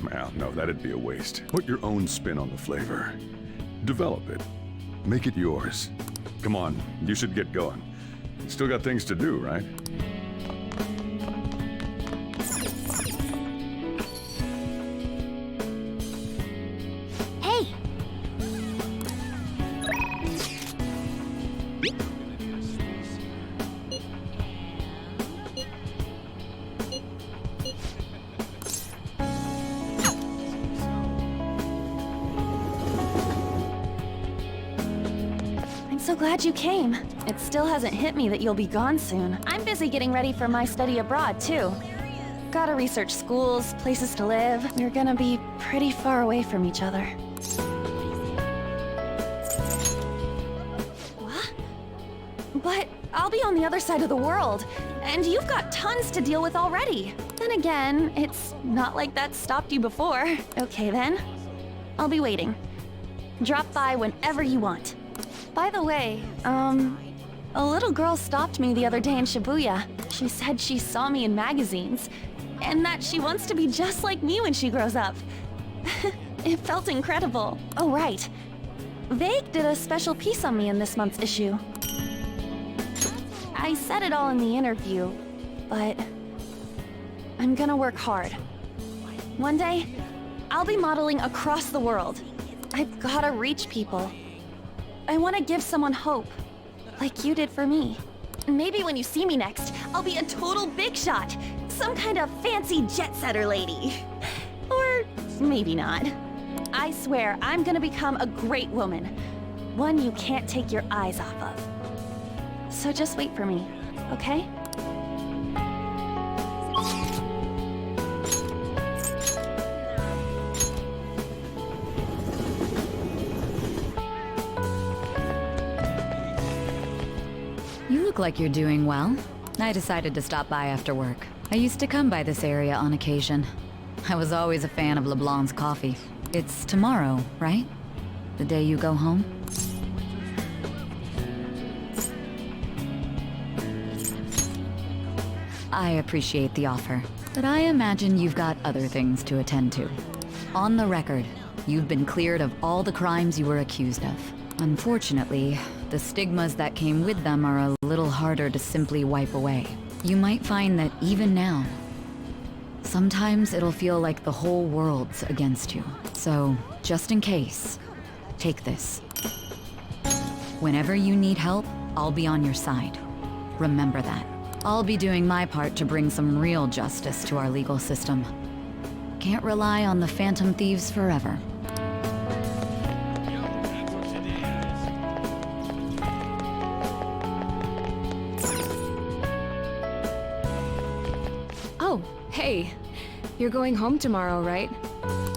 Well, no, that'd be a waste. Put your own spin on the flavor. Develop it. Make it yours. Come on, you should get going. Still got things to do, right? Hey! I'm so glad you came. It still hasn't hit me that you'll be gone soon. I'm busy getting ready for my study abroad, too. Gotta research schools, places to live. We're gonna be pretty far away from each other. What? But I'll be on the other side of the world, and you've got tons to deal with already. Then again, it's not like that stopped you before. Okay then. I'll be waiting. Drop by whenever you want. By the way, a little girl stopped me the other day in Shibuya. She said she saw me in magazines, and that she wants to be just like me when she grows up. It felt incredible. Oh, right. Vague did a special piece on me in this month's issue. I said it all in the interview, but I'm gonna work hard. One day, I'll be modeling across the world. I've gotta reach people. I want to give someone hope, like you did for me. Maybe when you see me next, I'll be a total big shot. Some kind of fancy jet-setter lady. Or maybe not. I swear I'm gonna become a great woman. One you can't take your eyes off of. So just wait for me, okay? You look like you're doing well. I decided to stop by after work. I used to come by this area on occasion. I was always a fan of LeBlanc's coffee. It's tomorrow, right? The day you go home? I appreciate the offer, but I imagine you've got other things to attend to. On the record, you've been cleared of all the crimes you were accused of. Unfortunately, the stigmas that came with them are a little harder to simply wipe away. You might find that even now, sometimes it'll feel like the whole world's against you. So, just in case, take this. Whenever you need help, I'll be on your side. Remember that. I'll be doing my part to bring some real justice to our legal system. Can't rely on the Phantom Thieves forever. Oh, hey. You're going home tomorrow, right?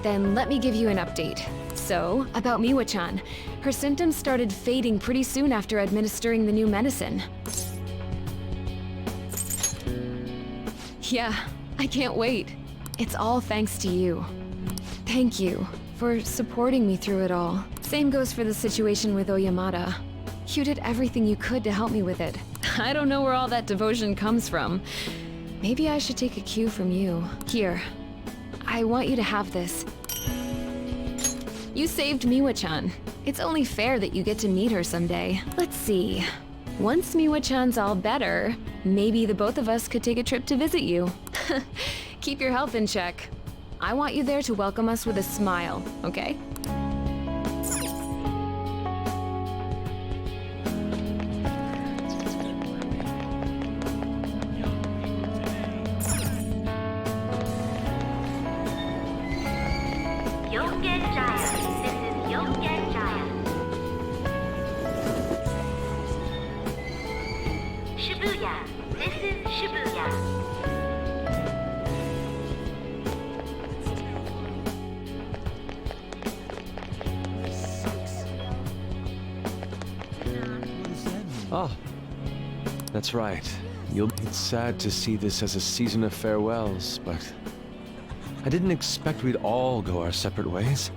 Then let me give you an update. So, about Miwa-chan. Her symptoms started fading pretty soon after administering the new medicine. Yeah, I can't wait. It's all thanks to you. Thank you for supporting me through it all. Same goes for the situation with Oyamada. You did everything you could to help me with it. I don't know where all that devotion comes from. Maybe I should take a cue from you. Here, I want you to have this. You saved Miwa-chan. It's only fair that you get to meet her someday. Let's see. Once Miwa-chan's all better, maybe the both of us could take a trip to visit you. Keep your health in check. I want you there to welcome us with a smile, okay? Shibuya. This is Shibuya. Ah, that's right. It's sad to see this as a season of farewells, but I didn't expect we'd all go our separate ways.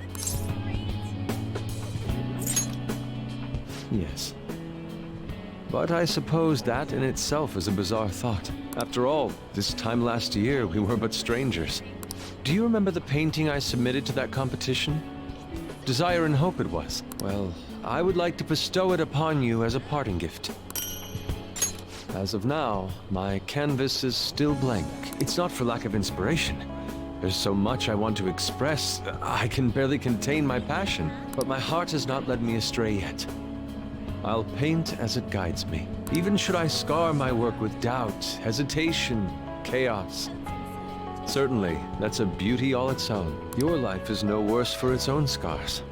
Yes. But I suppose that in itself is a bizarre thought. After all, this time last year, we were but strangers. Do you remember the painting I submitted to that competition? Desire and Hope it was. Well, I would like to bestow it upon you as a parting gift. As of now, my canvas is still blank. It's not for lack of inspiration. There's so much I want to express, I can barely contain my passion. But my heart has not led me astray yet. I'll paint as it guides me. Even should I scar my work with doubt, hesitation, chaos. Certainly, that's a beauty all its own. Your life is no worse for its own scars.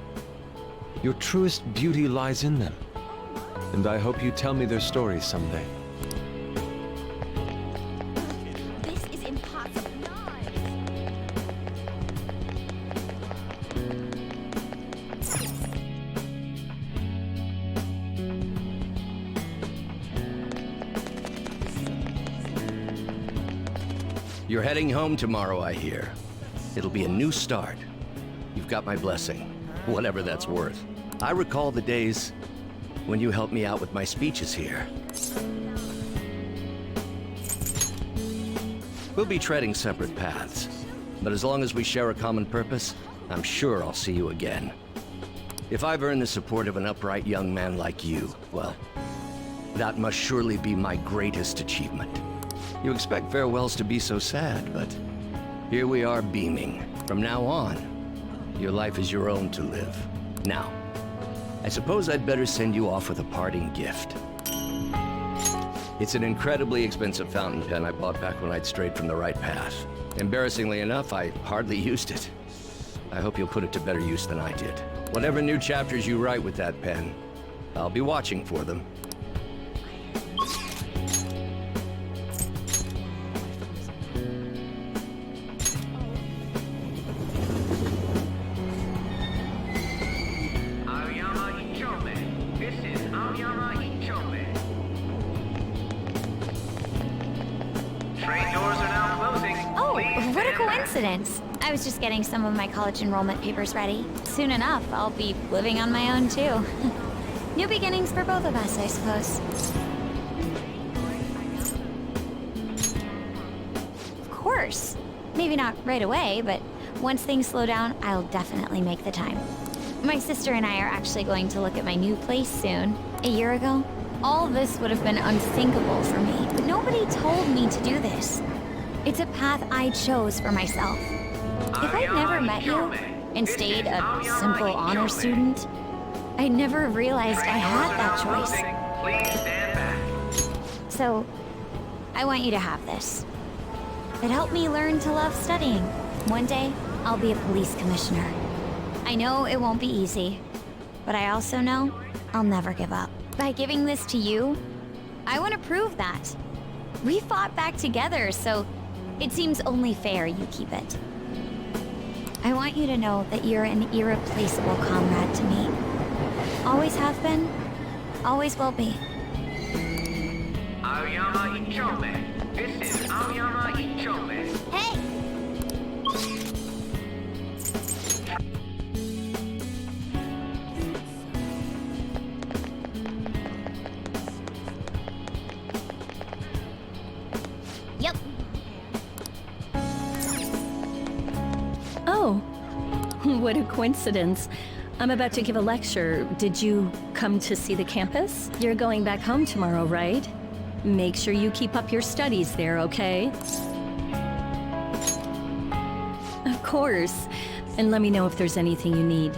Your truest beauty lies in them. And I hope you tell me their stories someday. This is impossible. You're heading home tomorrow, I hear. It'll be a new start. You've got my blessing, whatever that's worth. I recall the days when you helped me out with my speeches here. We'll be treading separate paths, but as long as we share a common purpose, I'm sure I'll see you again. If I've earned the support of an upright young man like you, well, that must surely be my greatest achievement. You expect farewells to be so sad, but here we are beaming. From now on, your life is your own to live. Now, I suppose I'd better send you off with a parting gift. It's an incredibly expensive fountain pen I bought back when I'd strayed from the right path. Embarrassingly enough, I hardly used it. I hope you'll put it to better use than I did. Whatever new chapters you write with that pen, I'll be watching for them. What a coincidence! I was just getting some of my college enrollment papers ready. Soon enough, I'll be living on my own too. New beginnings for both of us, I suppose. Of course. Maybe not right away, but once things slow down, I'll definitely make the time. My sister and I are actually going to look at my new place soon. A year ago, all this would have been unthinkable for me, but nobody told me to do this. It's a path I chose for myself. If I'd never met you and stayed a simple honor student, I'd never realized I had that choice. So, I want you to have this. It helped me learn to love studying. One day, I'll be a police commissioner. I know it won't be easy, but I also know I'll never give up. By giving this to you, I want to prove that. We fought back together, so it seems only fair you keep it. I want you to know that you're an irreplaceable comrade to me. Always have been, always will be. Aoyama Ichome. This is Aoyama Ichome. Hey! Yep. Oh, what a coincidence. I'm about to give a lecture. Did you come to see the campus? You're going back home tomorrow, right? Make sure you keep up your studies there, okay? Of course. And let me know if there's anything you need.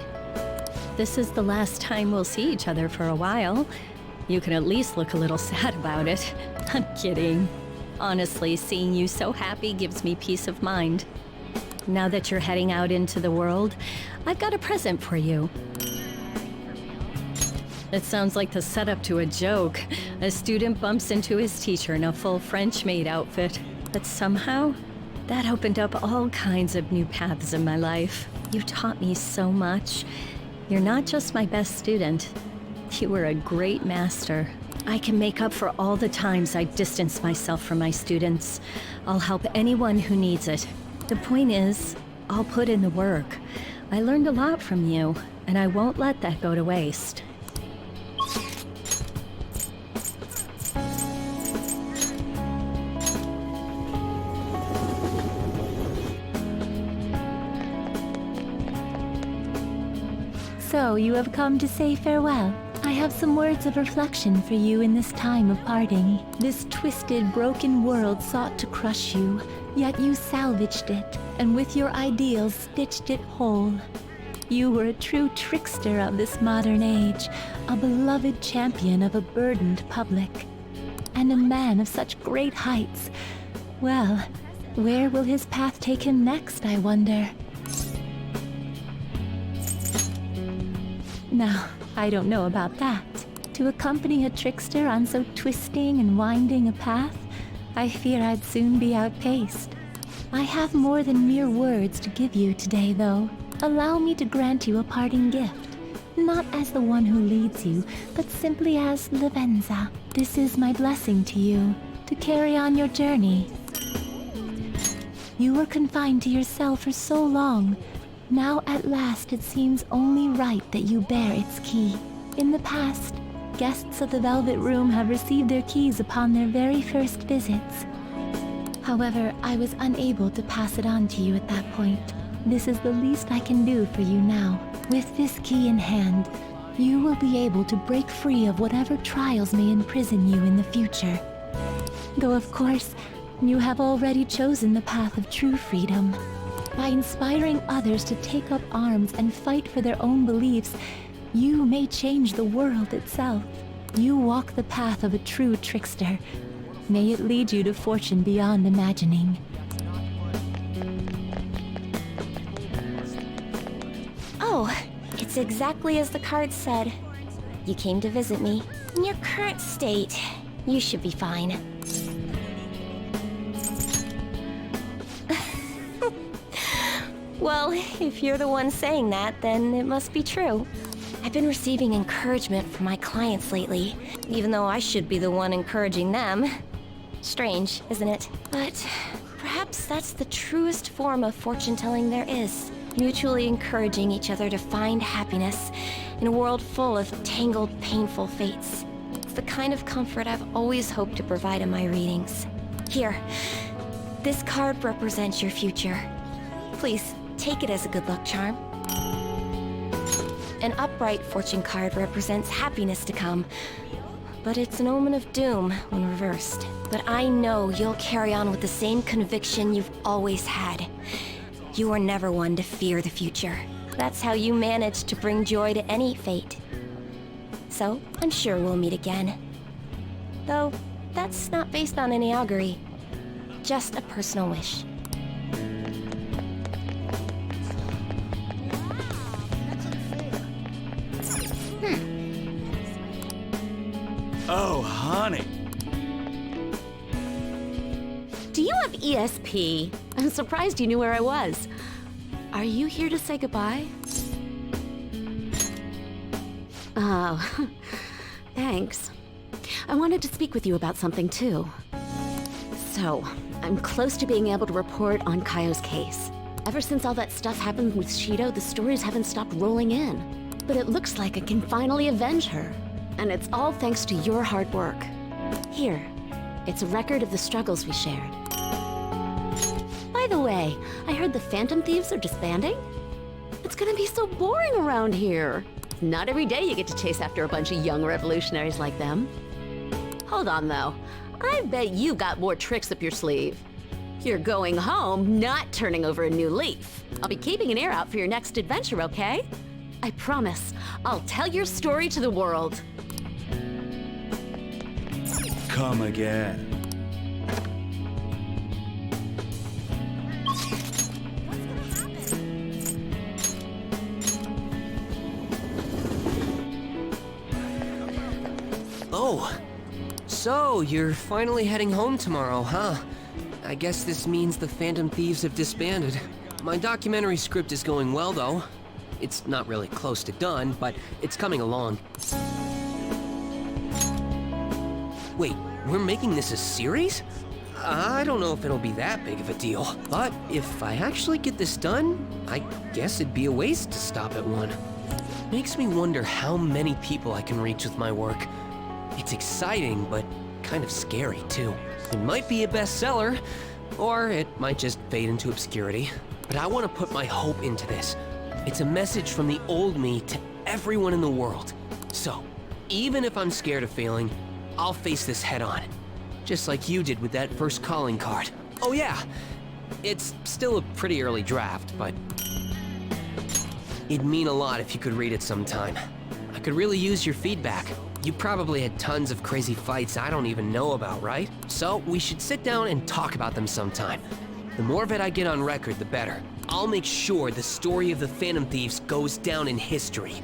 This is the last time we'll see each other for a while. You can at least look a little sad about it. I'm kidding. Honestly, seeing you so happy gives me peace of mind. Now that you're heading out into the world, I've got a present for you. It sounds like the setup to a joke. A student bumps into his teacher in a full French maid outfit. But somehow, that opened up all kinds of new paths in my life. You taught me so much. You're not just my best student. You were a great master. I can make up for all the times I distanced myself from my students. I'll help anyone who needs it. The point is, I'll put in the work. I learned a lot from you, and I won't let that go to waste. So, you have come to say farewell. I have some words of reflection for you in this time of parting. This twisted, broken world sought to crush you, yet you salvaged it, and with your ideals stitched it whole. You were a true trickster of this modern age, a beloved champion of a burdened public, and a man of such great heights. Well, where will his path take him next, I wonder? Now, I don't know about that. To accompany a trickster on so twisting and winding a path, I fear I'd soon be outpaced. I have more than mere words to give you today, though. Allow me to grant you a parting gift. Not as the one who leads you, but simply as Lavenza. This is my blessing to you, to carry on your journey. You were confined to your cell for so long. Now at last it seems only right that you bear its key. In the past, guests of the Velvet Room have received their keys upon their very first visits. However, I was unable to pass it on to you at that point. This is the least I can do for you now. With this key in hand, you will be able to break free of whatever trials may imprison you in the future. Though of course, you have already chosen the path of true freedom. By inspiring others to take up arms and fight for their own beliefs, you may change the world itself. You walk the path of a true trickster. May it lead you to fortune beyond imagining. Oh, it's exactly as the card said. You came to visit me. In your current state, you should be fine. Well, if you're the one saying that, then it must be true. I've been receiving encouragement from my clients lately, even though I should be the one encouraging them. Strange, isn't it? But perhaps that's the truest form of fortune-telling there is. Mutually encouraging each other to find happiness in a world full of tangled, painful fates. It's the kind of comfort I've always hoped to provide in my readings. Here, this card represents your future. Please, take it as a good luck charm. An upright fortune card represents happiness to come, but it's an omen of doom when reversed. But I know you'll carry on with the same conviction you've always had. You were never one to fear the future. That's how you managed to bring joy to any fate. So, I'm sure we'll meet again. Though, that's not based on any augury. Just a personal wish. Oh, honey. Do you have ESP? I'm surprised you knew where I was. Are you here to say goodbye? Oh, thanks. I wanted to speak with you about something too. So, I'm close to being able to report on Kaio's case. Ever since all that stuff happened with Shido, the stories haven't stopped rolling in. But it looks like I can finally avenge her. And it's all thanks to your hard work. Here, it's a record of the struggles we shared. By the way, I heard the Phantom Thieves are disbanding? It's gonna be so boring around here. Not every day you get to chase after a bunch of young revolutionaries like them. Hold on though, I bet you got more tricks up your sleeve. You're going home, not turning over a new leaf. I'll be keeping an ear out for your next adventure, okay? I promise, I'll tell your story to the world. Come again. Oh, so you're finally heading home tomorrow, huh? I guess this means the Phantom Thieves have disbanded. My documentary script is going well, though. It's not really close to done, but it's coming along. Wait, we're making this a series? I don't know if it'll be that big of a deal, but if I actually get this done, I guess it'd be a waste to stop at one. Makes me wonder how many people I can reach with my work. It's exciting, but kind of scary, too. It might be a bestseller, or it might just fade into obscurity. But I want to put my hope into this. It's a message from the old me to everyone in the world. So, even if I'm scared of failing, I'll face this head on. Just like you did with that first calling card. Oh yeah, it's still a pretty early draft, but it'd mean a lot if you could read it sometime. I could really use your feedback. You probably had tons of crazy fights I don't even know about, right? So we should sit down and talk about them sometime. The more of it I get on record, the better. I'll make sure the story of the Phantom Thieves goes down in history.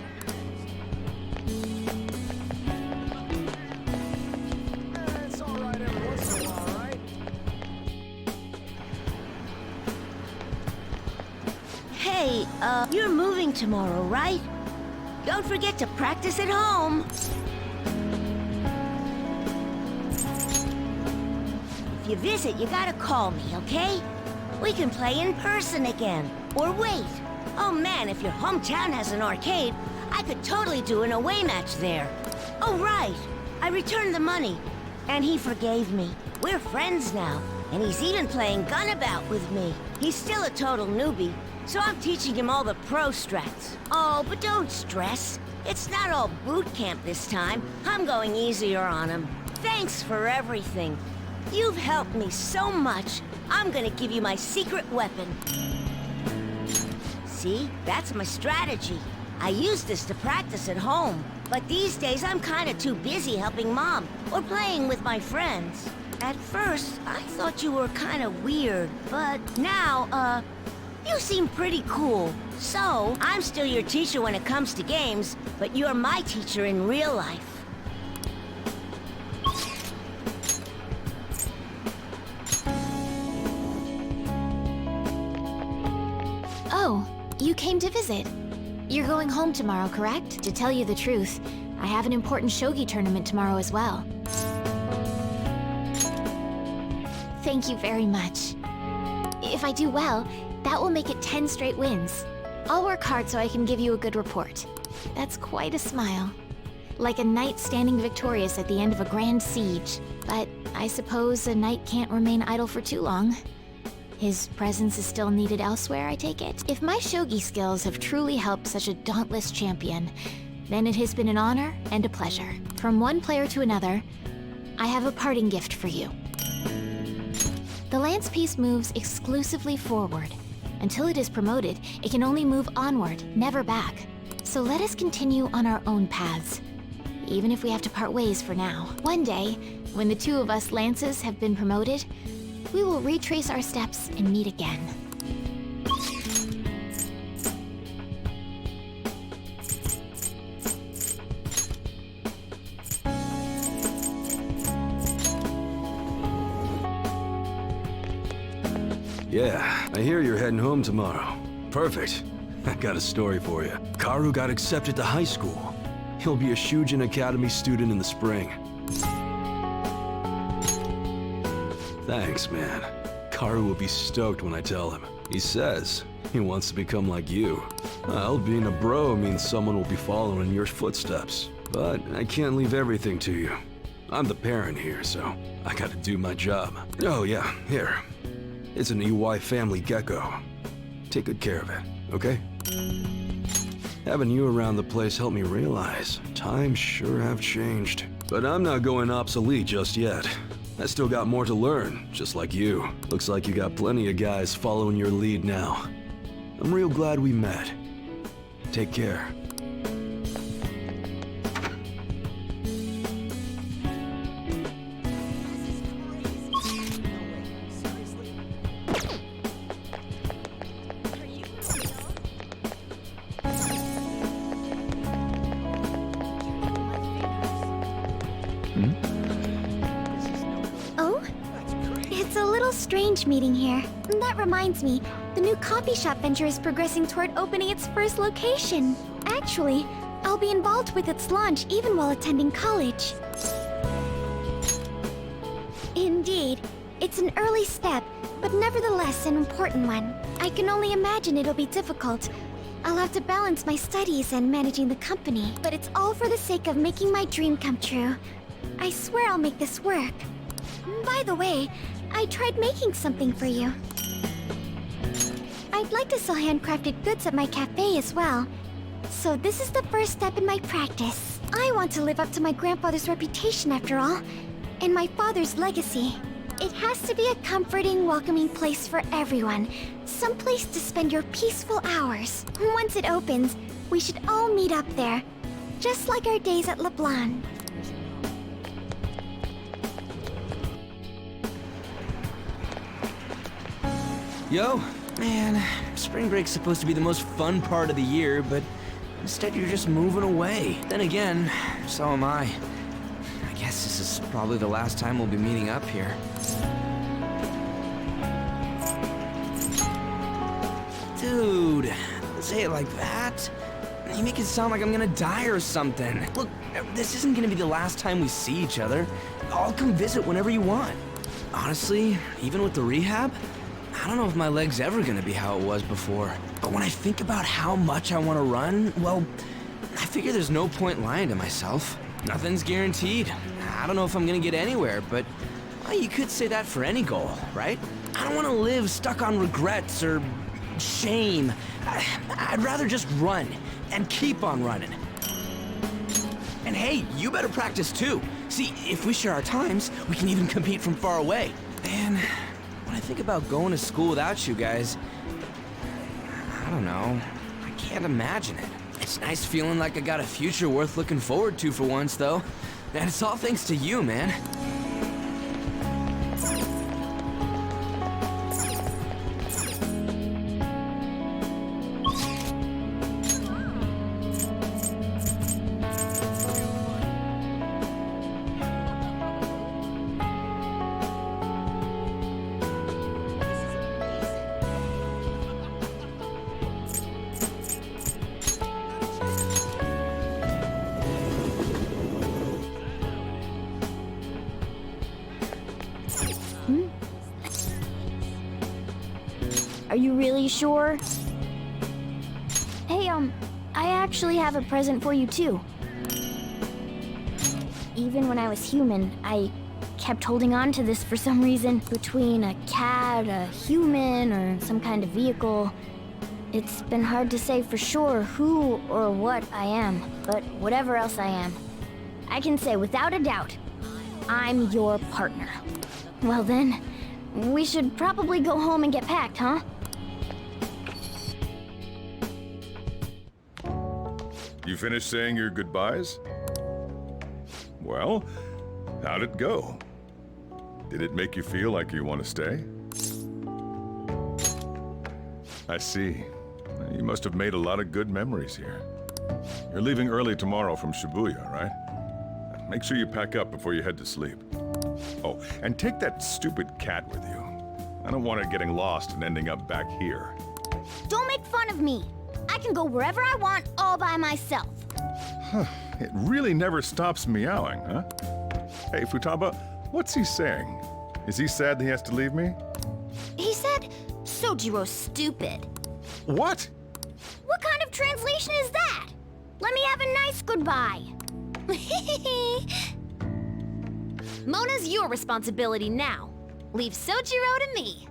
Hey, you're moving tomorrow, right? Don't forget to practice at home. If you visit, you gotta call me, okay? We can play in person again. Or wait. Oh man, if your hometown has an arcade, I could totally do an away match there. Oh right, I returned the money, and he forgave me. We're friends now, and he's even playing Gunabout with me. He's still a total newbie, so I'm teaching him all the pro strats. Oh, but don't stress. It's not all boot camp this time. I'm going easier on him. Thanks for everything. You've helped me so much. I'm gonna give you my secret weapon. See, that's my strategy. I use this to practice at home. But these days, I'm kinda too busy helping Mom or playing with my friends. At first, I thought you were kinda weird, but now, you seem pretty cool. So, I'm still your teacher when it comes to games, but you're my teacher in real life. Oh, you came to visit. You're going home tomorrow, correct? To tell you the truth, I have an important shogi tournament tomorrow as well. Thank you very much. If I do well, that will make it 10 straight wins. I'll work hard so I can give you a good report. That's quite a smile. Like a knight standing victorious at the end of a grand siege. But I suppose a knight can't remain idle for too long. His presence is still needed elsewhere, I take it? If my shogi skills have truly helped such a dauntless champion, then it has been an honor and a pleasure. From one player to another, I have a parting gift for you. The lance piece moves exclusively forward. Until it is promoted, it can only move onward, never back. So let us continue on our own paths, even if we have to part ways for now. One day, when the two of us lances have been promoted, we will retrace our steps and meet again. Yeah, I hear you're heading home tomorrow. Perfect. I got a story for you. Karu got accepted to high school. He'll be a Shujin Academy student in the spring. Thanks, man. Karu will be stoked when I tell him. He says he wants to become like you. Well, being a bro means someone will be following in your footsteps. But I can't leave everything to you. I'm the parent here, so I gotta do my job. Oh yeah, here. It's an EY family gecko. Take good care of it, okay? Having you around the place helped me realize times sure have changed. But I'm not going obsolete just yet. I still got more to learn, just like you. Looks like you got plenty of guys following your lead now. I'm real glad we met. Take care. Oh? It's a little strange meeting here. That reminds me, the new coffee shop venture is progressing toward opening its first location. Actually, I'll be involved with its launch even while attending college. Indeed, it's an early step, but nevertheless an important one. I can only imagine it'll be difficult. I'll have to balance my studies and managing the company, but it's all for the sake of making my dream come true. I swear I'll make this work. By the way, I tried making something for you. I'd like to sell handcrafted goods at my cafe as well. So this is the first step in my practice. I want to live up to my grandfather's reputation after all, and my father's legacy. It has to be a comforting, welcoming place for everyone. Some place to spend your peaceful hours. Once it opens, we should all meet up there. Just like our days at LeBlanc. Yo, man, spring break's supposed to be the most fun part of the year, but instead you're just moving away. Then again, so am I. I guess this is probably the last time we'll be meeting up here. Dude, don't say it like that. You make it sound like I'm gonna die or something. Look, this isn't gonna be the last time we see each other. I'll come visit whenever you want. Honestly, even with the rehab, I don't know if my leg's ever gonna be how it was before. But when I think about how much I want to run, well, I figure there's no point lying to myself. Nothing's guaranteed. I don't know if I'm gonna get anywhere, but well, you could say that for any goal, right? I don't want to live stuck on regrets or shame. I'd rather just run and keep on running. And hey, you better practice too. See, if we share our times, we can even compete from far away. And when I think about going to school without you guys, I don't know. I can't imagine it. It's nice feeling like I got a future worth looking forward to for once, though. And it's all thanks to you, man. Are you really sure? Hey, I actually have a present for you too. Even when I was human, I kept holding on to this for some reason. Between a cat, a human, or some kind of vehicle, it's been hard to say for sure who or what I am. But whatever else I am, I can say without a doubt, I'm your partner. Well then, we should probably go home and get packed, huh? You finished saying your goodbyes? Well, how'd it go? Did it make you feel like you want to stay? I see. You must have made a lot of good memories here. You're leaving early tomorrow from Shibuya, right? Make sure you pack up before you head to sleep. Oh, and take that stupid cat with you. I don't want it getting lost and ending up back here. Don't make fun of me. I can go wherever I want all by myself. It really never stops meowing, huh? Hey, Futaba, what's he saying? Is he sad that he has to leave me? He said, Sojiro's stupid. What? What kind of translation is that? Let me have a nice goodbye. Mona's your responsibility now. Leave Sojiro to me.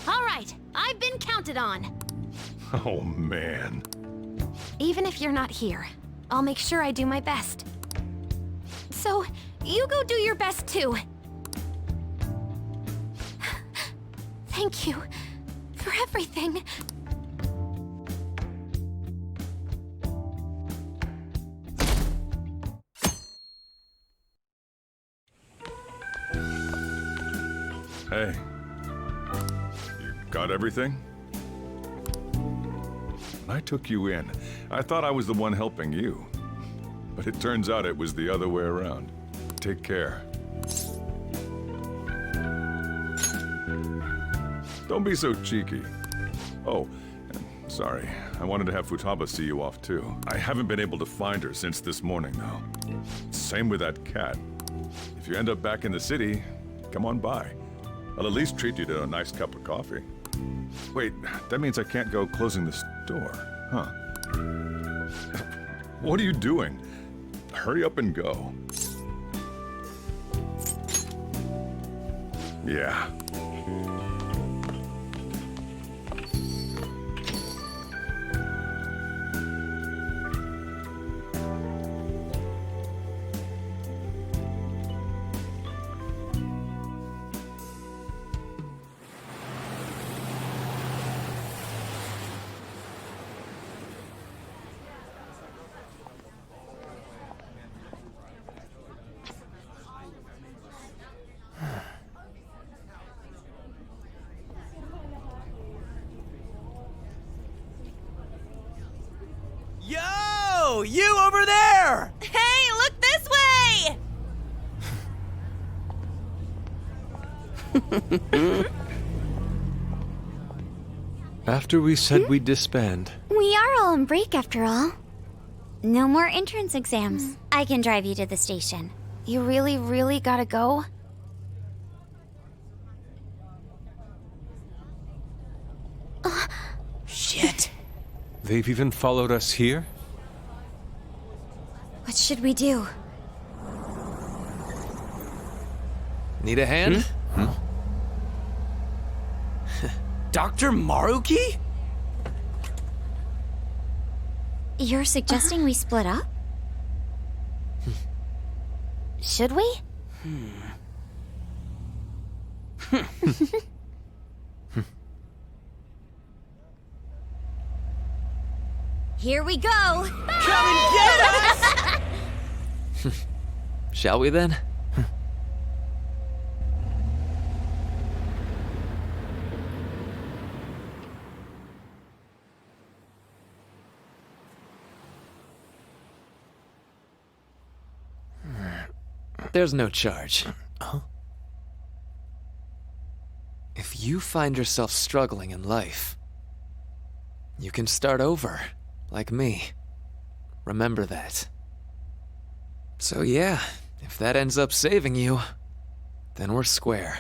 All right, I've been counted on. Oh, man. Even if you're not here, I'll make sure I do my best. So, you go do your best too. Thank you for everything. Hey. You got everything? When I took you in, I thought I was the one helping you. But it turns out it was the other way around. Take care. Don't be so cheeky. Oh, and sorry. I wanted to have Futaba see you off too. I haven't been able to find her since this morning, though. Same with that cat. If you end up back in the city, come on by. I'll at least treat you to a nice cup of coffee. Wait, that means I can't go closing the store, huh? What are you doing? Hurry up and go. Yeah. Yo! You over there! Hey, look this way! After we said we'd disband, We are all on break after all. No more entrance exams. I can drive you to the station. You really, really gotta go? Shit. they've even followed us here? What should we do? Need a hand? Dr. Maruki? You're suggesting we split up? Should we? Here we go! Come and get us! Shall we then? There's no charge. If you find yourself struggling in life, you can start over, like me. Remember that. So yeah, if that ends up saving you, then we're square.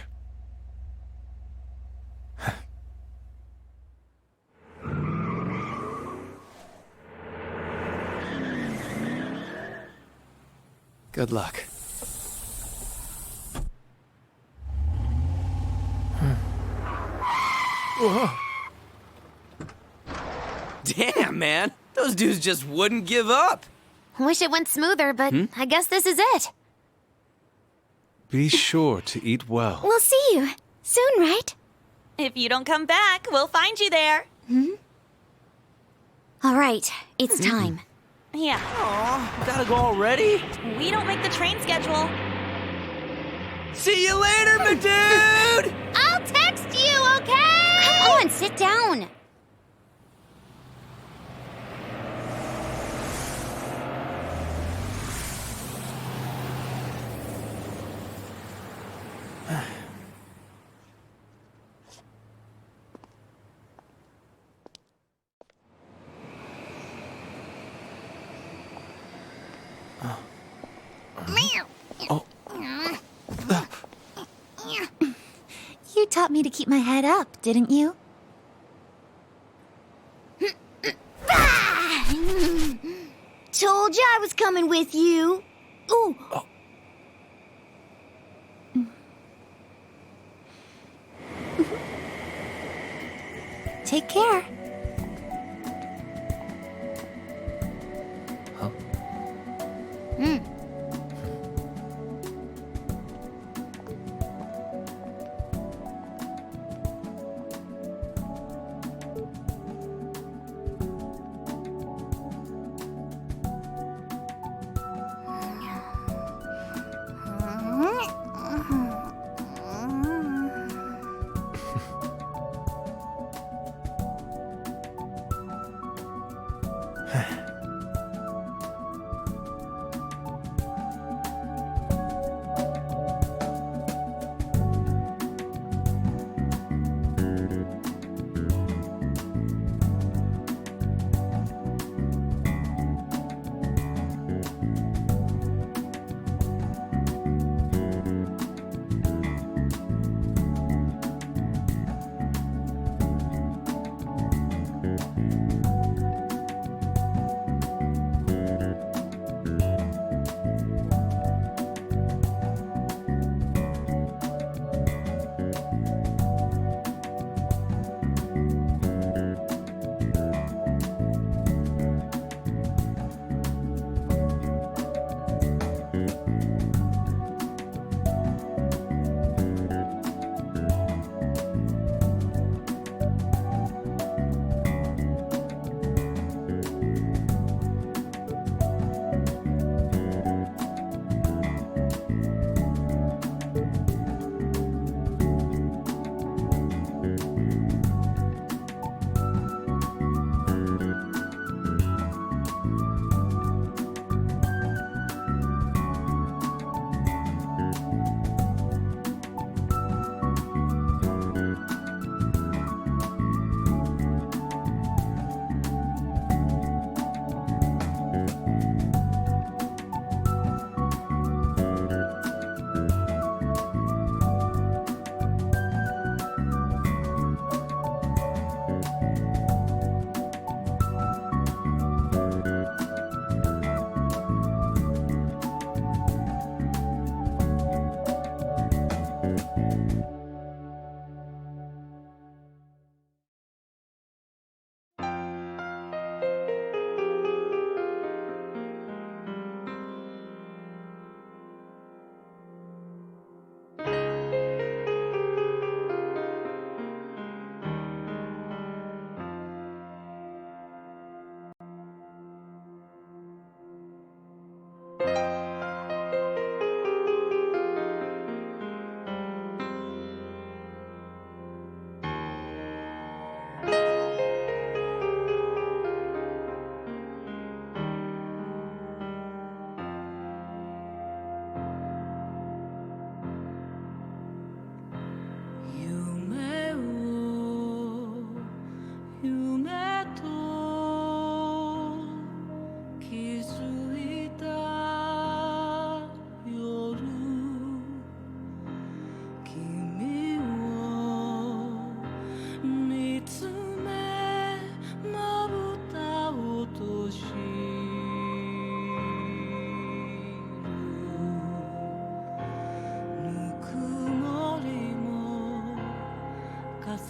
Good luck. Damn, man. Those dudes just wouldn't give up. Wish it went smoother, but I guess this is it. Be sure to eat well. We'll see you soon, right? If you don't come back, we'll find you there. All right, it's time. Yeah. Aw, gotta go already? We don't make the train schedule. See you later, my dude! I'll text you, okay? Come on, sit down. You taught me to keep my head up, didn't you? Told you I was coming with you. Ooh. Take care.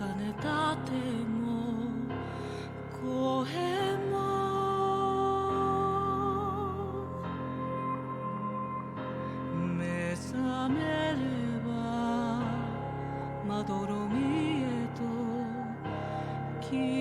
ねた手も声も目覚めればまどろみへと消え